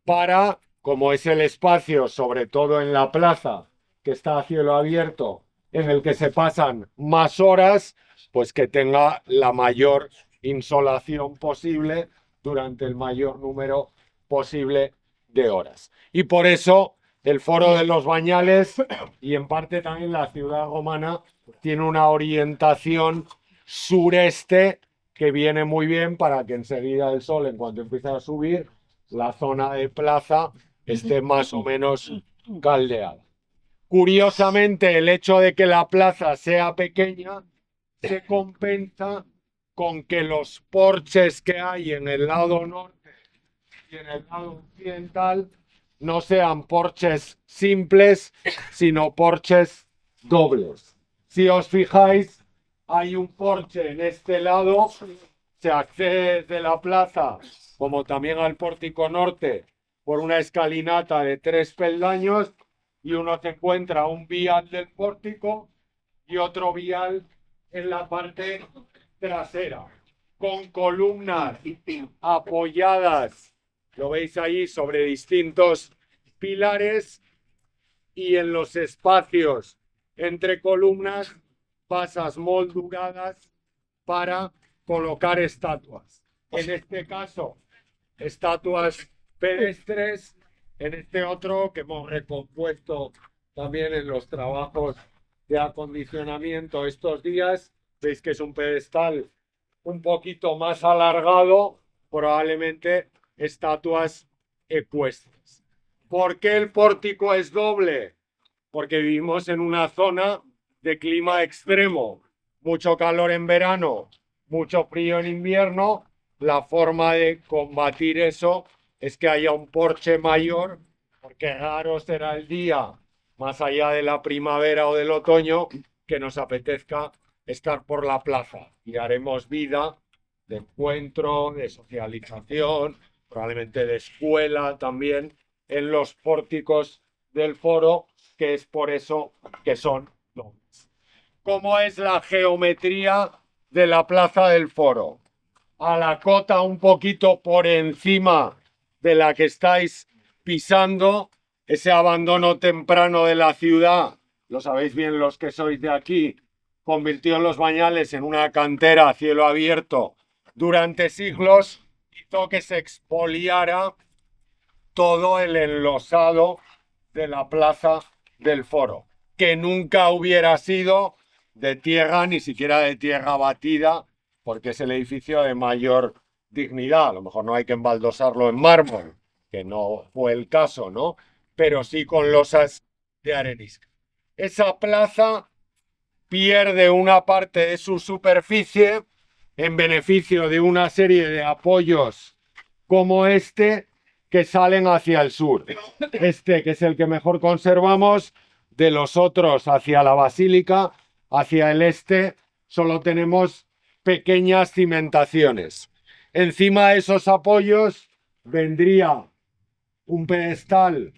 para, como es el espacio, sobre todo en la plaza, que está a cielo abierto, en el que se pasan más horas, pues que tenga la mayor insolación posible durante el mayor número posible de horas. Y por eso el foro de los Bañales, y en parte también la ciudad romana, tiene una orientación sureste que viene muy bien para que enseguida el sol, en cuanto empiece a subir, la zona de plaza esté más o menos caldeada. Curiosamente, el hecho de que la plaza sea pequeña se compensa con que los porches que hay en el lado norte y en el lado occidental no sean porches simples, sino porches dobles. Si os fijáis, hay un porche en este lado, se accede desde la plaza, como también al pórtico norte, por una escalinata de 3 peldaños, y uno se encuentra un vial del pórtico y otro vial en la parte trasera, con columnas apoyadas, lo veis ahí, sobre distintos pilares, y en los espacios entre columnas, basas molduradas para colocar estatuas. En este caso, estatuas pedestres, en este otro que hemos recompuesto también en los trabajos de acondicionamiento estos días. Veis que es un pedestal un poquito más alargado, probablemente estatuas ecuestres. ¿Por qué el pórtico es doble? Porque vivimos en una zona de clima extremo, mucho calor en verano, mucho frío en invierno. La forma de combatir eso es que haya un porche mayor, porque raro será el día, más allá de la primavera o del otoño, que nos apetezca estar por la plaza, y haremos vida de encuentro, de socialización, probablemente de escuela también, en los pórticos del foro, que es por eso que son dobles. ¿Cómo es la geometría de la plaza del foro? A la cota un poquito por encima de la que estáis pisando, ese abandono temprano de la ciudad, lo sabéis bien los que sois de aquí, convirtió Los Bañales en una cantera a cielo abierto durante siglos, hizo que se expoliara todo el enlosado de la plaza del foro, que nunca hubiera sido de tierra, ni siquiera de tierra batida, porque es el edificio de mayor dignidad. A lo mejor no hay que embaldosarlo en mármol, que no fue el caso, ¿no? Pero sí con losas de arenisca. Esa plaza pierde una parte de su superficie en beneficio de una serie de apoyos como este, que salen hacia el sur. Este, que es el que mejor conservamos, de los otros hacia la basílica, hacia el este, solo tenemos pequeñas cimentaciones. Encima de esos apoyos vendría un pedestal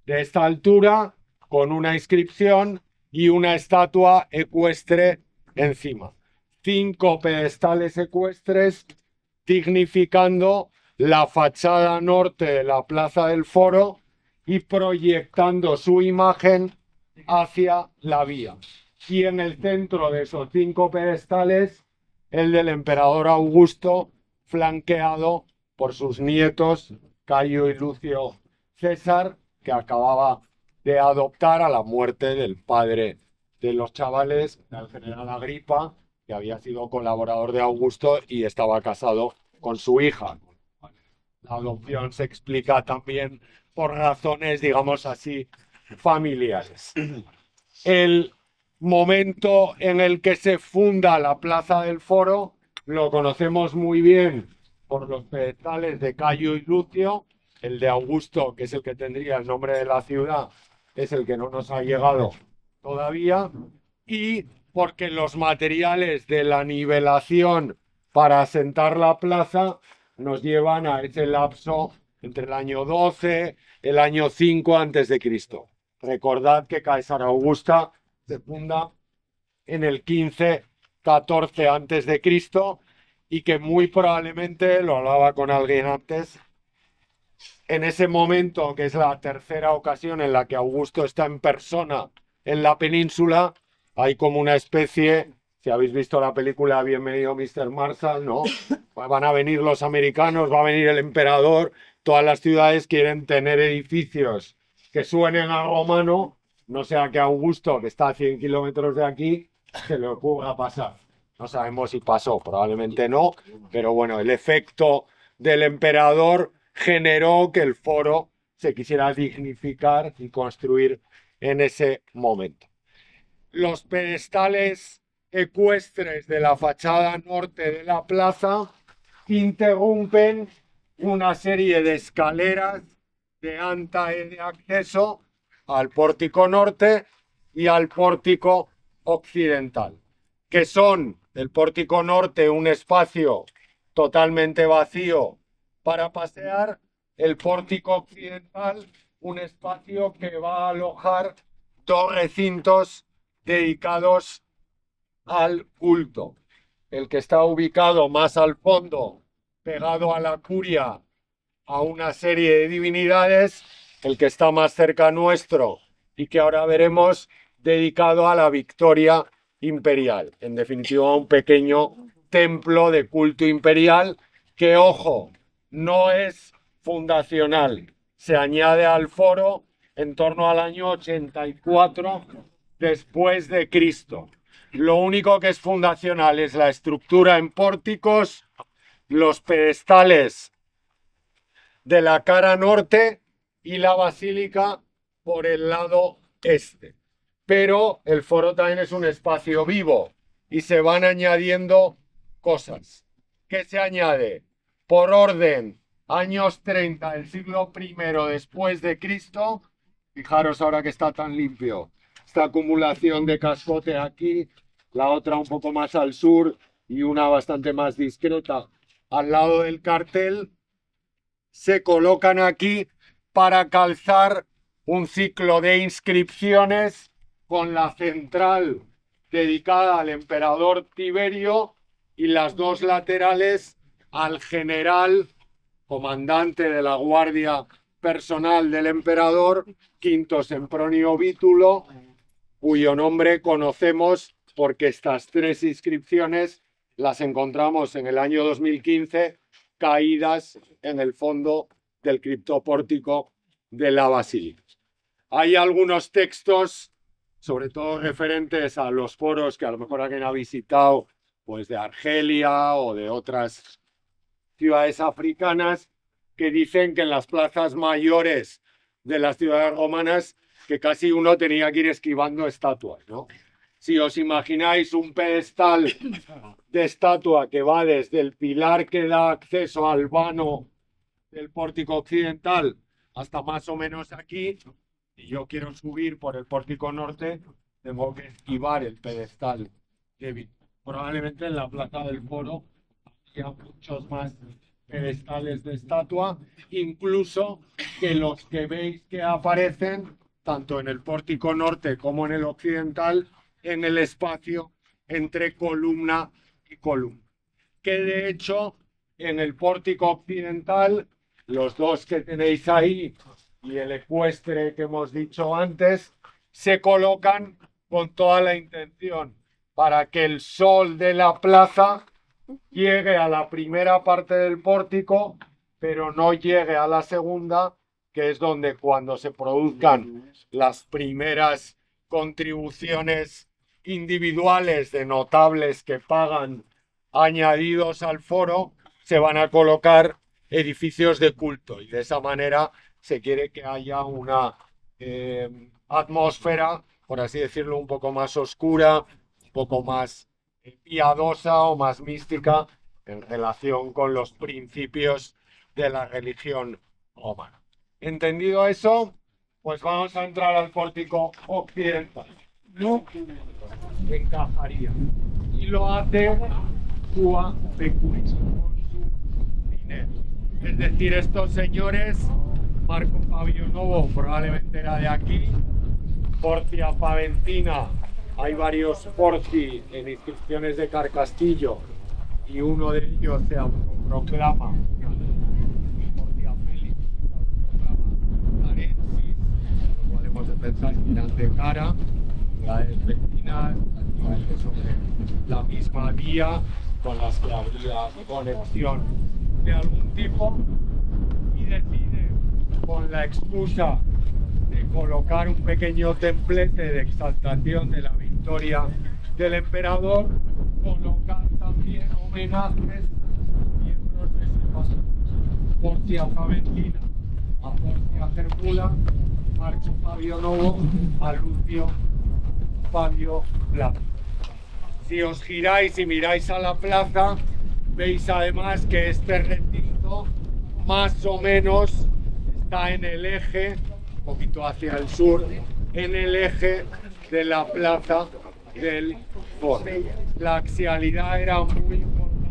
de esta altura con una inscripción y una estatua ecuestre encima. 5 pedestales ecuestres dignificando la fachada norte de la Plaza del Foro y proyectando su imagen hacia la vía. Y en el centro de esos 5 pedestales, el del emperador Augusto, flanqueado por sus nietos Cayo y Lucio César, que acababa de adoptar a la muerte del padre de los chavales, el general Agripa, que había sido colaborador de Augusto y estaba casado con su hija. La adopción se explica también por razones, digamos así, familiares. El momento en el que se funda la Plaza del Foro lo conocemos muy bien por los pedestales de Cayo y Lucio. El de Augusto, que es el que tendría el nombre de la ciudad, es el que no nos ha llegado todavía, y porque los materiales de la nivelación para asentar la plaza nos llevan a ese lapso entre el año 12, el año 5 a.C. Recordad que Caesar Augusta se funda en el 15-14 a.C. y que muy probablemente, lo hablaba con alguien antes, en ese momento, que es la tercera ocasión en la que Augusto está en persona en la península, hay como una especie, si habéis visto la película Bienvenido Mr. Marshall, ¿no? Van a venir los americanos, va a venir el emperador, todas las ciudades quieren tener edificios que suenen a romano, no sea que Augusto, que está a 100 kilómetros de aquí, se le ocurra pasar. No sabemos si pasó, probablemente no, pero bueno, el efecto del emperador generó que el foro se quisiera dignificar y construir en ese momento. Los pedestales ecuestres de la fachada norte de la plaza interrumpen una serie de escaleras de anta y de acceso al pórtico norte y al pórtico occidental, que son el pórtico norte un espacio totalmente vacío para pasear, el pórtico occidental un espacio que va a alojar 2 recintos dedicados al culto. el que está ubicado más al fondo, pegado a la curia, a una serie de divinidades, el que está más cerca nuestro y que ahora veremos, dedicado a la victoria imperial. En definitiva, un pequeño templo de culto imperial que, ojo, no es fundacional. Se añade al foro en torno al año 84 después de Cristo. Lo único que es fundacional es la estructura en pórticos, los pedestales de la cara norte y la basílica por el lado este. Pero el foro también es un espacio vivo y se van añadiendo cosas. ¿Qué se añade? Por orden, años 30 del siglo I después de Cristo. Fijaros ahora que está tan limpio. Esta acumulación de cascote aquí, la otra un poco más al sur y una bastante más discreta al lado del cartel, se colocan aquí para calzar un ciclo de inscripciones con la central dedicada al emperador Tiberio y las dos laterales al general comandante de la guardia personal del emperador, Quinto Sempronio Vítulo, cuyo nombre conocemos porque estas tres inscripciones las encontramos en el año 2015 caídas en el fondo del criptopórtico de la basílica. Hay algunos textos, sobre todo referentes a los foros que a lo mejor alguien ha visitado, pues de Argelia o de otras ciudades africanas, que dicen que en las plazas mayores de las ciudades romanas que casi uno tenía que ir esquivando estatuas, ¿no? Si os imagináis un pedestal de estatua que va desde el pilar que da acceso al vano del pórtico occidental hasta más o menos aquí, y yo quiero subir por el pórtico norte, tengo que esquivar el pedestal de Víctor. Probablemente en la plaza del Foro había muchos más pedestales de estatua, incluso que los que veis que aparecen tanto en el pórtico norte como en el occidental, en el espacio entre columna y columna. Que de hecho, en el pórtico occidental, los dos que tenéis ahí y el ecuestre que hemos dicho antes, se colocan con toda la intención para que el sol de la plaza llegue a la primera parte del pórtico, pero no llegue a la segunda, que es donde cuando se produzcan las primeras contribuciones individuales de notables que pagan añadidos al foro, se van a colocar edificios de culto y de esa manera se quiere que haya una atmósfera, por así decirlo, un poco más oscura, un poco más piadosa o más mística en relación con los principios de la religión romana. Entendido eso, pues vamos a entrar al pórtico occidental. No encajaría. Y lo hace Tua Pecuis con su dinero. Es decir, estos señores, Marco Fabio Novo probablemente era de aquí, Porcia Faventina, hay varios Porci en inscripciones de Carcastillo y uno de ellos se autoproclama Porcia Félix, se autoproclama Carensis, lo podemos pensar que eran de cara, la de vecinas, sobre la misma vía con las que habría conexión de algún tipo, y decide, con la excusa de colocar un pequeño templete de exaltación de la victoria del emperador, colocar también homenajes a miembros de su casa, Porcia Faventina a Porcia Cercula, Marco Fabio Novo a Lucio Fabio Plaza. Si os giráis y miráis a la plaza, veis además que este recinto más o menos está en el eje, un poquito hacia el sur, en el eje de la plaza del Foro. La axialidad era muy importante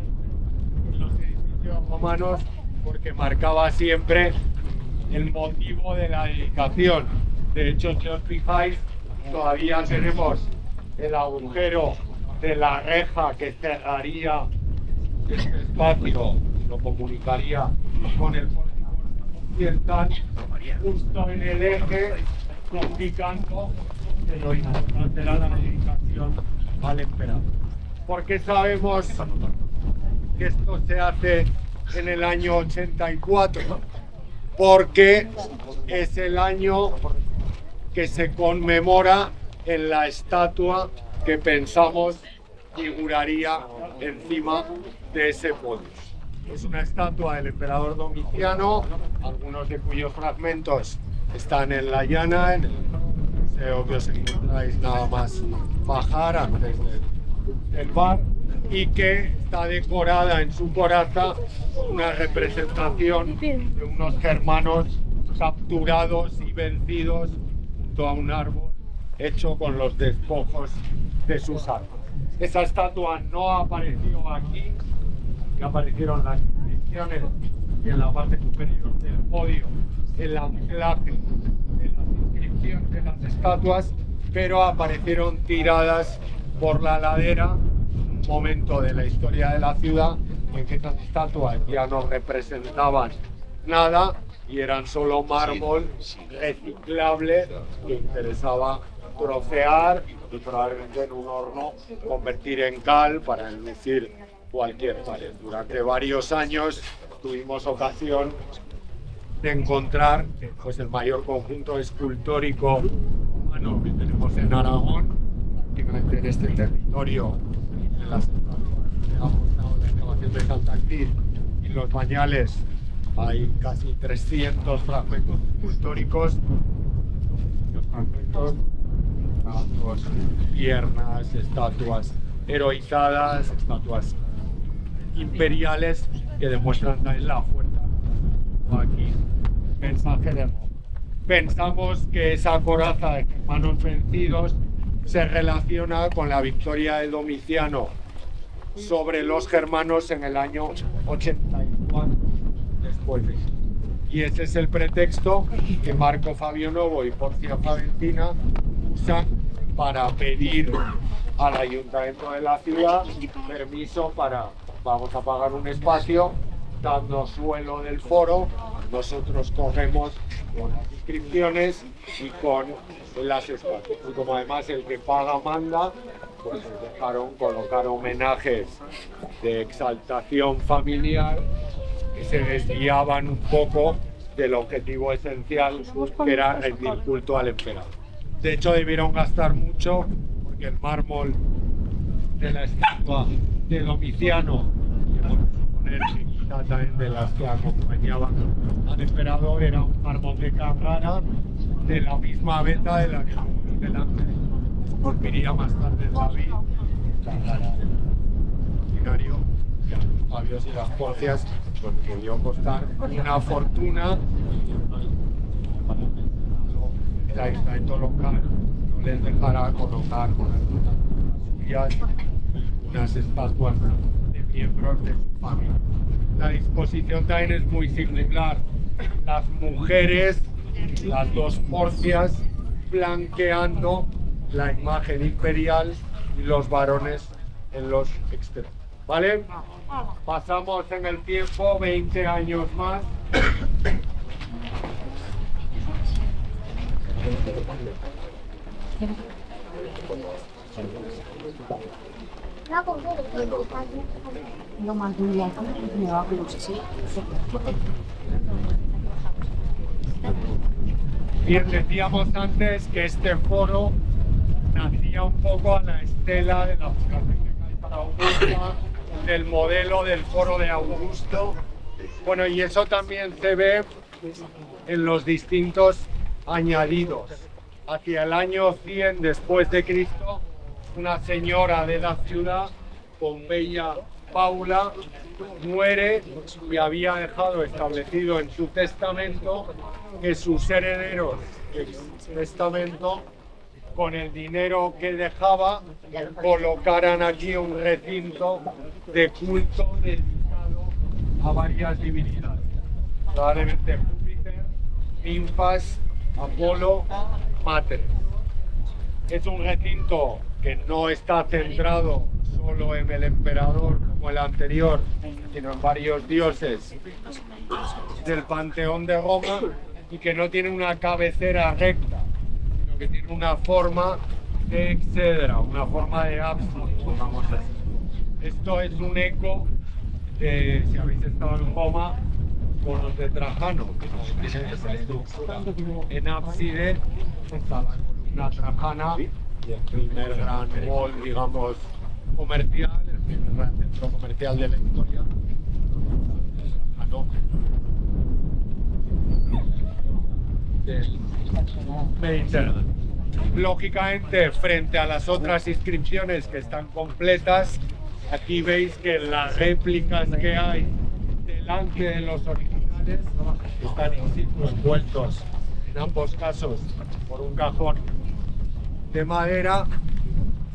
en los edificios romanos porque marcaba siempre el motivo de la dedicación. De hecho, si os fijáis, todavía tenemos el agujero de la reja que cerraría este espacio, lo comunicaría con el pórtico occidental, justo en el eje, indicando que lo importante era la dedicación al emperador. ¿Por qué sabemos que esto se hace en el año 84? Porque es el año que se conmemora en la estatua que pensamos figuraría encima de ese podio. Es una estatua del emperador Domiciano, algunos de cuyos fragmentos están en la llana, en el museo que os encontráis nada más bajar antes del bar, y que está decorada en su coraza una representación de unos germanos capturados y vencidos junto a un árbol hecho con los despojos de sus armas. Esa estatua no apareció aquí, que aparecieron las inscripciones y en la parte superior del podio el anclaje de las inscripciones de las estatuas, pero aparecieron tiradas por la ladera, un momento de la historia de la ciudad en que estas estatuas ya no representaban nada y eran solo mármol reciclable que interesaba trocear y probablemente en un horno convertir en cal para enlucir cualquier pared. Durante varios años tuvimos ocasión de encontrar pues, el mayor conjunto escultórico humano que tenemos en Aragón, prácticamente en este territorio, en las la excavación de Santa Cruz y los Bañales. Hay casi 300 fragmentos escultóricos, estatuas, piernas, estatuas heroizadas, estatuas imperiales que demuestran la fuerza. Aquí, mensaje de Roma. Pensamos que esa coraza de germanos vencidos se relaciona con la victoria de Domiciano sobre los germanos en el año 84 después de Cristo. Y ese es el pretexto que Marco Fabio Novo y Porcia Faventina usan para pedir al ayuntamiento de la ciudad permiso para, vamos a pagar un espacio, dando suelo del foro, nosotros cogemos con las inscripciones y con las espacios. Y como además el que paga manda, pues dejaron colocar homenajes de exaltación familiar que se desviaban un poco del objetivo esencial, que era rendir culto al emperador. De hecho, debieron gastar mucho porque el mármol de la estatua de Domiciano, que podemos suponer que quizá también de las que acompañaban al emperador, era un mármol de Carrara, de la misma veta de la que tuvimos delante. Volvería más tarde David, Carrara, el ordinario, que a los Fabios y las Porcias pues debió costar una fortuna. El ayuntamiento local no les dejará colocar unas estatuas de miembros de su familia. La disposición también es muy singular. Las mujeres, las dos Porcias, flanqueando la imagen imperial y los varones en los extremos. ¿Vale? Pasamos en el tiempo 20 años más. Bien, decíamos antes que este foro nacía un poco a la estela de la vocación de Augusta, del modelo del foro de Augusto. Bueno, y eso también se ve en los distintos añadidos. Hacia el año 100 después de Cristo, una señora de la ciudad, Pompeia Paula, muere y había dejado establecido en su testamento que sus herederos en su testamento, con el dinero que dejaba, colocaran aquí un recinto de culto dedicado a varias divinidades, probablemente Júpiter, ninfas, Apolo, Mater. Es un recinto que no está centrado solo en el emperador como el anterior, sino en varios dioses del panteón de Roma, y que no tiene una cabecera recta, sino que tiene una forma de exedra, una forma de ábside, digamos así. Esto es un eco de, si habéis estado en Roma, con los de Trajano, que tiene esa estructura en ábside, está la columna trajana y el primer gran mall, digamos, comercial, el primer gran centro comercial de la historia, Trajano, del Mediterráneo. Lógicamente, frente a las otras inscripciones que están completas, aquí veis que las réplicas que hay delante de los originales están in situ envueltos, en ambos casos, por un cajón de madera.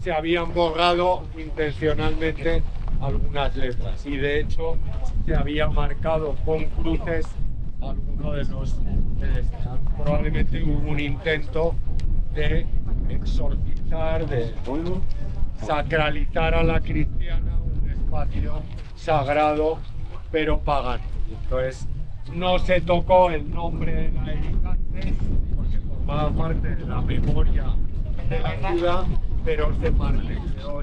Se habían borrado intencionalmente algunas letras y de hecho se había marcado con cruces alguno de los pedestales. Probablemente hubo un intento de exorcizar, de sacralizar a la cristiana, un espacio sagrado pero pagano. Entonces no se tocó el nombre de la editante porque formaba parte de la memoria de la ciudad, pero se martilleó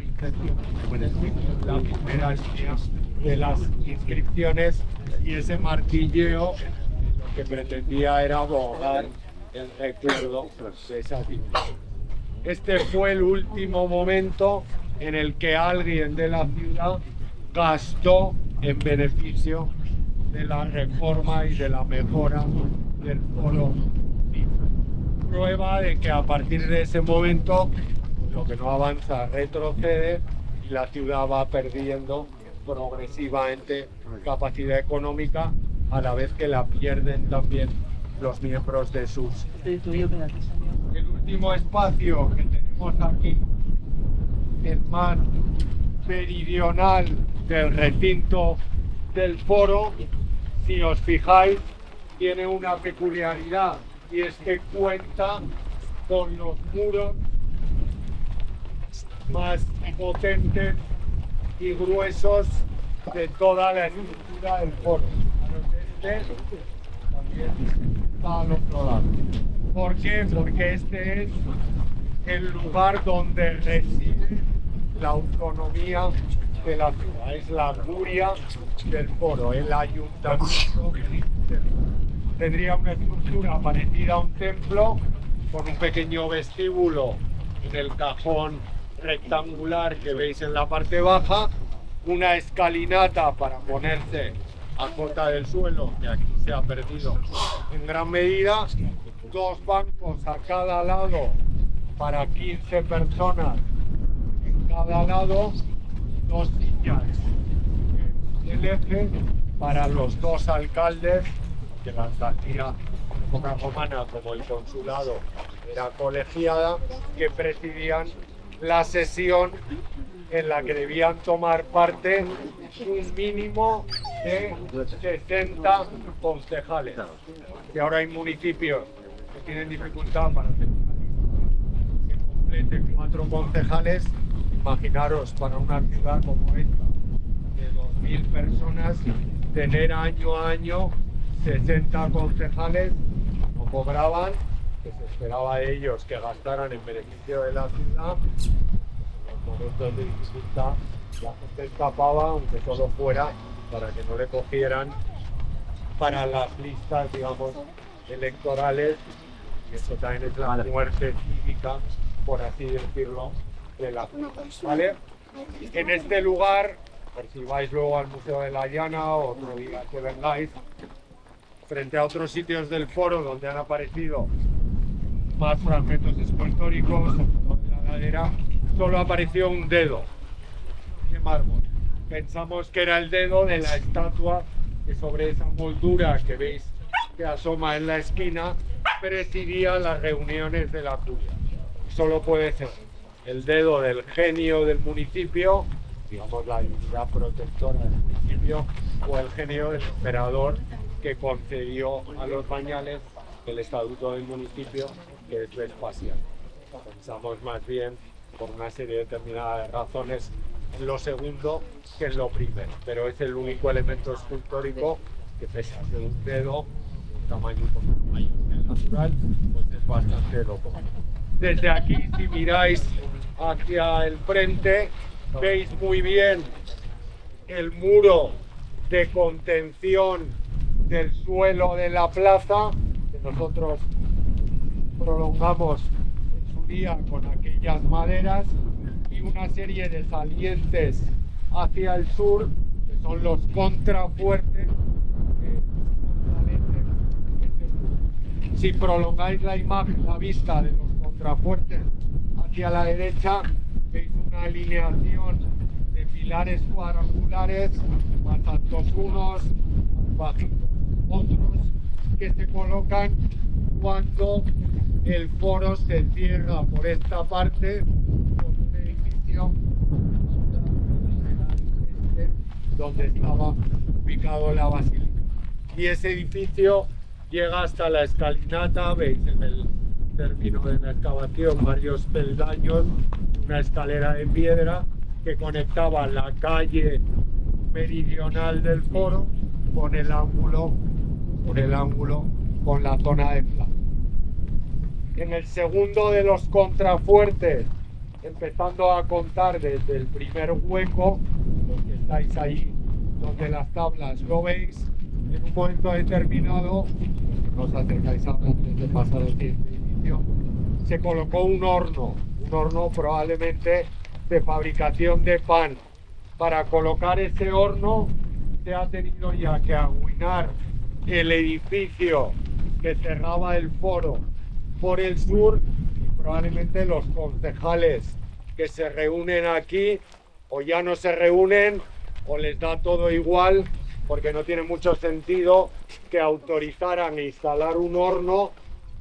la primera línea de las inscripciones, y ese martilleo lo que pretendía era borrar el recuerdo de esa ciudad. Este fue el último momento en el que alguien de la ciudad gastó en beneficio de la reforma y de la mejora del foro. Prueba de que a partir de ese momento lo que no avanza retrocede y la ciudad va perdiendo progresivamente capacidad económica, a la vez que la pierden también los miembros de sus. El último espacio que tenemos aquí, el más meridional del recinto del foro, si os fijáis, tiene una peculiaridad, y es que cuenta con los muros más potentes y gruesos de toda la estructura del foro. Este también está al otro lado. ¿Por qué? Porque este es el lugar donde reside la autonomía de la ciudad, es la curia del foro, el ayuntamiento. Tendría una estructura parecida a un templo, con un pequeño vestíbulo en el cajón rectangular que veis en la parte baja, una escalinata para ponerse a cota del suelo, que aquí se ha perdido en gran medida, dos bancos a cada lado para 15 personas en cada lado, dos sillas en el eje para los dos alcaldes, que la hacía en época romana como el consulado era colegiada, que presidían la sesión en la que debían tomar parte un mínimo de 60 concejales. Y ahora hay municipios que tienen dificultad para hacer que complete 4 concejales. Imaginaros, para una ciudad como esta, de 2.000 personas, tener año a año 60 concejales, no cobraban, que se esperaba de ellos que gastaran en beneficio de la ciudad. En los momentos de dificultad la gente escapaba, aunque solo fuera para que no le cogieran para las listas, digamos, electorales. Y eso también es la muerte cívica, por así decirlo, de la ciudad, ¿vale? En este lugar, por si vais luego al Museo de la Llana o otro día que vengáis, frente a otros sitios del foro donde han aparecido más fragmentos escultóricos, en la ladera, solo apareció un dedo de mármol. Pensamos que era el dedo de la estatua que sobre esa moldura que veis que asoma en la esquina presidía las reuniones de la curia. Solo puede ser el dedo del genio del municipio, digamos la divinidad protectora del municipio, o el genio del emperador que concedió a los bañales el estatuto del municipio, que es Vespasiano. Pensamos más bien, por una serie determinada de razones, en lo segundo que en lo primero. Pero es el único elemento escultórico que, pese a ser un dedo, un tamaño un poco mayor que el natural, pues es bastante loco. Desde aquí, si miráis hacia el frente, veis muy bien el muro de contención del suelo de la plaza, que nosotros prolongamos en su día con aquellas maderas, y una serie de salientes hacia el sur, que son los contrafuertes. Si prolongáis la imagen, la vista de los contrafuertes hacia la derecha, veis una alineación de pilares cuadrangulares, más altos unos, más bajitos otros, que se colocan cuando el foro se cierra por esta parte con un edificio donde estaba ubicado la basílica. Y ese edificio llega hasta la escalinata, veis en el término de la excavación varios peldaños, una escalera de piedra que conectaba la calle meridional del foro con el ángulo con la zona de plaza. En el segundo de los contrafuertes, empezando a contar desde el primer hueco, los que estáis ahí donde las tablas lo veis, en un momento determinado, no os acercáis antes de pasar el siguiente edificio, se colocó un horno probablemente de fabricación de pan. Para colocar ese horno se ha tenido ya que arruinar el edificio que cerraba el foro por el sur, y probablemente los concejales que se reúnen aquí o ya no se reúnen o les da todo igual, porque no tiene mucho sentido que autorizaran instalar un horno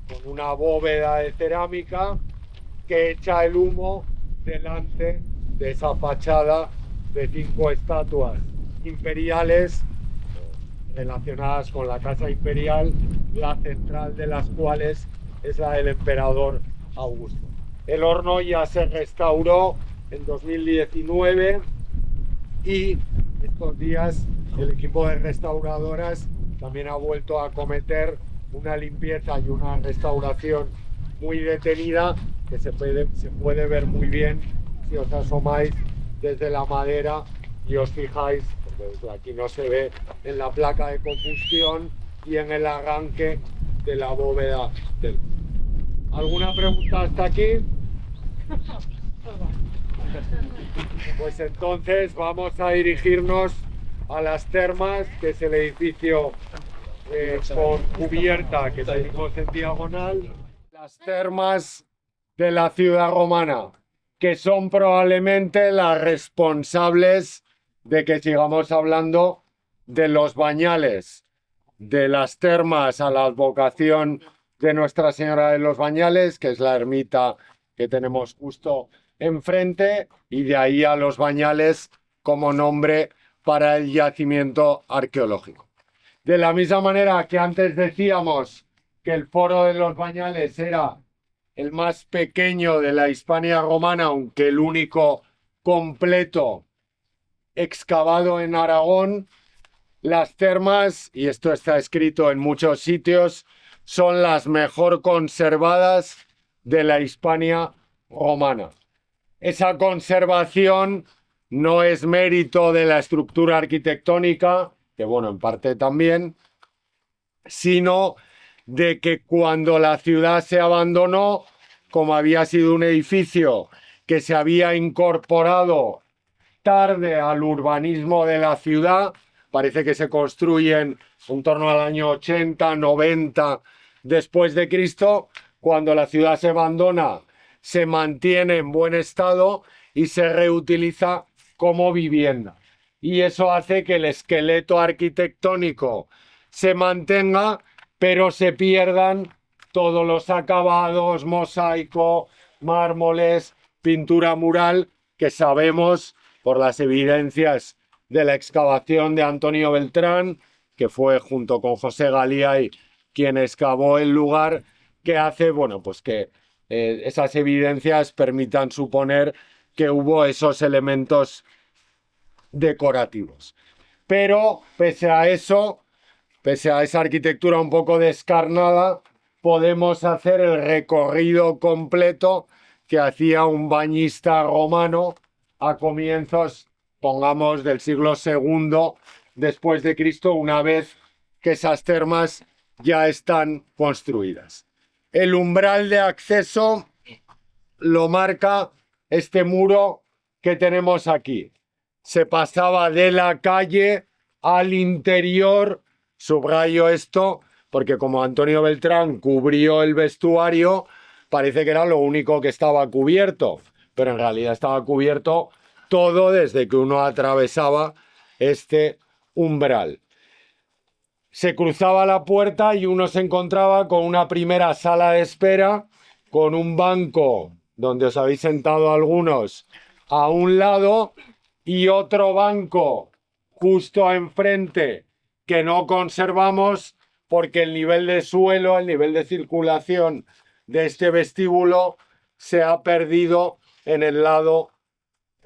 con una bóveda de cerámica que echa el humo delante de esa fachada de 5 estatuas imperiales relacionadas con la casa imperial, la central de las cuales es la del emperador Augusto. El horno ya se restauró en 2019 y estos días el equipo de restauradoras también ha vuelto a acometer una limpieza y una restauración muy detenida que se puede ver muy bien si os asomáis desde la madera y os fijáis, porque desde aquí no se ve, en la placa de combustión y en el arranque de la bóveda del... ¿Alguna pregunta hasta aquí? Pues entonces vamos a dirigirnos a las termas, que es el edificio con cubierta que tenemos en diagonal. Las termas de la ciudad romana, que son probablemente las responsables de que sigamos hablando de los bañales, de las termas a la advocación de Nuestra Señora de los Bañales, que es la ermita que tenemos justo enfrente, y de ahí a los bañales como nombre para el yacimiento arqueológico. De la misma manera que antes decíamos que el foro de los Bañales era el más pequeño de la Hispania romana, aunque el único completo excavado en Aragón, las termas, y esto está escrito en muchos sitios, son las mejor conservadas de la Hispania romana. Esa conservación no es mérito de la estructura arquitectónica, que bueno, en parte también, sino de que cuando la ciudad se abandonó, como había sido un edificio que se había incorporado tarde al urbanismo de la ciudad, parece que se construyen en torno al año 80, 90 después de Cristo, cuando la ciudad se abandona, se mantiene en buen estado y se reutiliza como vivienda. Y eso hace que el esqueleto arquitectónico se mantenga, pero se pierdan todos los acabados, mosaico, mármoles, pintura mural, que sabemos por las evidencias de la excavación de Antonio Beltrán, que fue junto con José Galíay quien excavó el lugar, que hace, bueno, pues que esas evidencias permitan suponer que hubo esos elementos decorativos. Pero pese a eso, pese a esa arquitectura un poco descarnada, podemos hacer el recorrido completo que hacía un bañista romano a comienzos, pongamos, del siglo II después de Cristo, una vez que esas termas ya están construidas. El umbral de acceso lo marca este muro que tenemos aquí. Se pasaba de la calle al interior, subrayo esto, porque como Antonio Beltrán cubrió el vestuario, parece que era lo único que estaba cubierto, pero en realidad estaba cubierto todo desde que uno atravesaba este umbral. Se cruzaba la puerta y uno se encontraba con una primera sala de espera, con un banco donde os habéis sentado algunos a un lado y otro banco justo enfrente que no conservamos porque el nivel de suelo, el nivel de circulación de este vestíbulo se ha perdido en el lado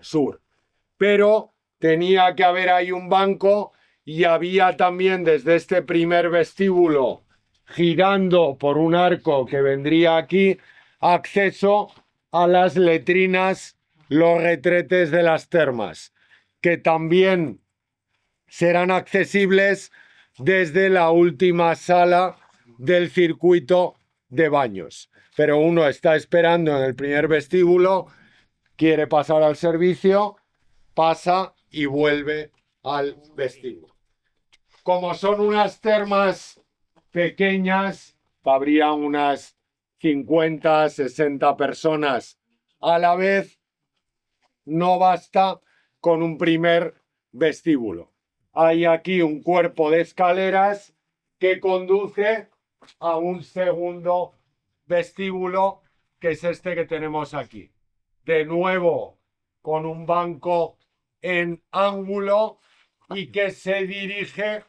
sur. Pero tenía que haber ahí un banco y había también desde este primer vestíbulo, girando por un arco que vendría aquí, acceso a las letrinas, los retretes de las termas, que también serán accesibles desde la última sala del circuito de baños. Pero uno está esperando en el primer vestíbulo, quiere pasar al servicio, pasa y vuelve al vestíbulo. Como son unas termas pequeñas, habría unas 50, 60 personas a la vez, no basta con un primer vestíbulo. Hay aquí un cuerpo de escaleras que conduce a un segundo vestíbulo, que es este que tenemos aquí. De nuevo, con un banco en ángulo y que se dirige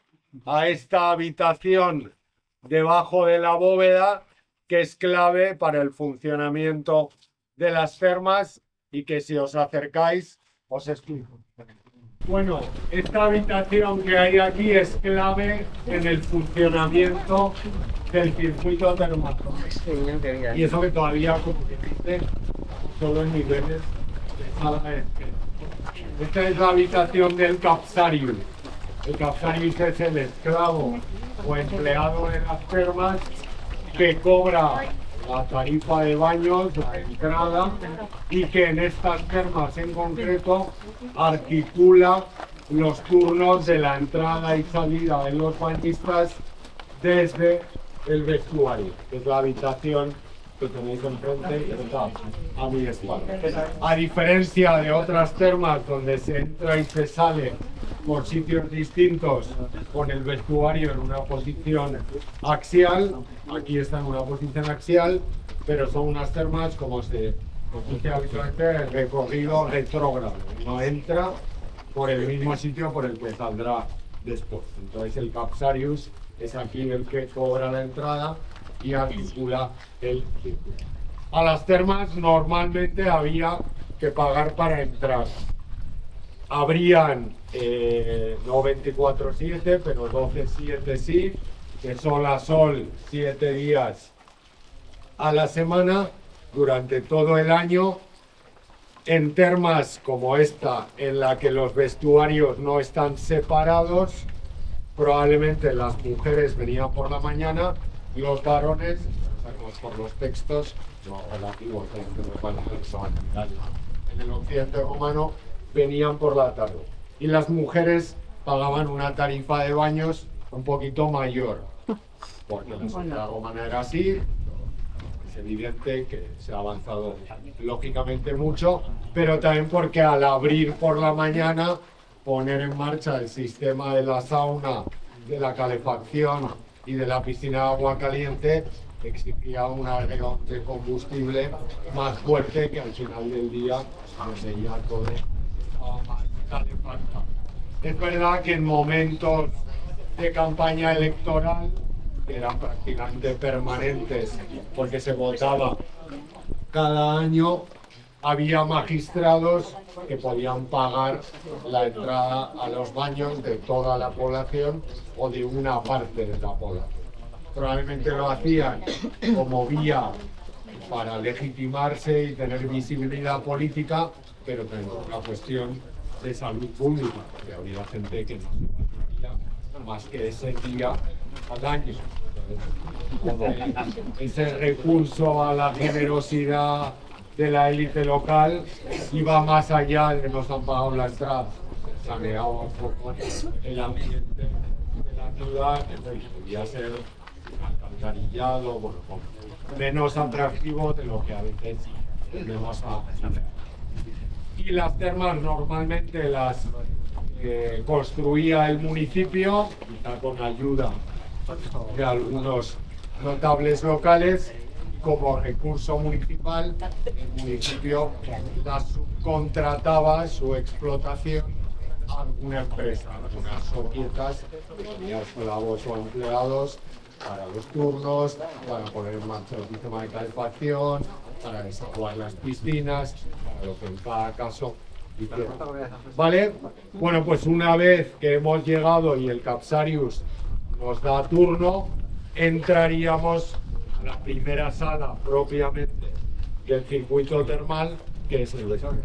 a esta habitación debajo de la bóveda, que es clave para el funcionamiento de las termas y que si os acercáis os explico. Bueno, esta habitación que hay aquí es clave en el funcionamiento del circuito termal. Y eso que todavía, como que dice, solo en niveles de sala de espera. Esta es la habitación del capsarius. El capsarius es el esclavo o empleado de las termas que cobra la tarifa de baños, la entrada, y que en estas termas en concreto articula los turnos de la entrada y salida de los bañistas desde el vestuario, que es la habitación que tenéis enfrente, que está a mi espalda. A diferencia de otras termas donde se entra y se sale por sitios distintos con el vestuario en una posición axial, aquí está en una posición axial, pero son unas termas como se dice habitualmente el recorrido retrógrado, no entra por el mismo sitio por el que saldrá después. Entonces el capsarius es aquí el que cobra la entrada y articula el circuito. A las termas normalmente había que pagar para entrar. Habrían no 24/7, pero 12/7 sí, de sol a sol, 7 días a la semana, durante todo el año, en termas como esta, en la que los vestuarios no están separados, probablemente las mujeres venían por la mañana, los varones, por los textos, no relativos en el occidente romano, venían por la tarde. Y las mujeres pagaban una tarifa de baños un poquito mayor, porque la sociedad romana era así. Es evidente que se ha avanzado lógicamente mucho, pero también porque al abrir por la mañana, poner en marcha el sistema de la sauna, de la calefacción y de la piscina de agua caliente, exigía un agregado de combustible más fuerte que al final del día donde ya todo estaba más calefactado. Es verdad que en momentos de campaña electoral, que eran prácticamente permanentes porque se votaba cada año había magistrados que podían pagar la entrada a los baños de toda la población o de una parte de la población. Probablemente lo hacían como vía para legitimarse y tener visibilidad política, pero también una cuestión de salud pública, porque habría gente que no se bañaría más que ese día al año. Ese recurso a la generosidad de la élite local iba más allá de que nos han pagado la entrada. Saneaba un poco el ambiente de la ciudad, que podía ser alcantarillado, bueno, menos atractivo de lo que a veces vemos a. Y las termas normalmente las construía el municipio, quizá con ayuda de algunos notables locales. Como recurso municipal, el municipio la subcontrataba su explotación a alguna empresa, algunas societas que tenían esclavos o empleados para los turnos, para poner en marcha el sistema de calefacción, para desaguar las piscinas, para lo que en cada caso hiciera. ¿Vale? Bueno, pues una vez que hemos llegado y el Capsarius nos da turno, entraríamos a la primera sala propiamente del circuito termal, que es el desagüe.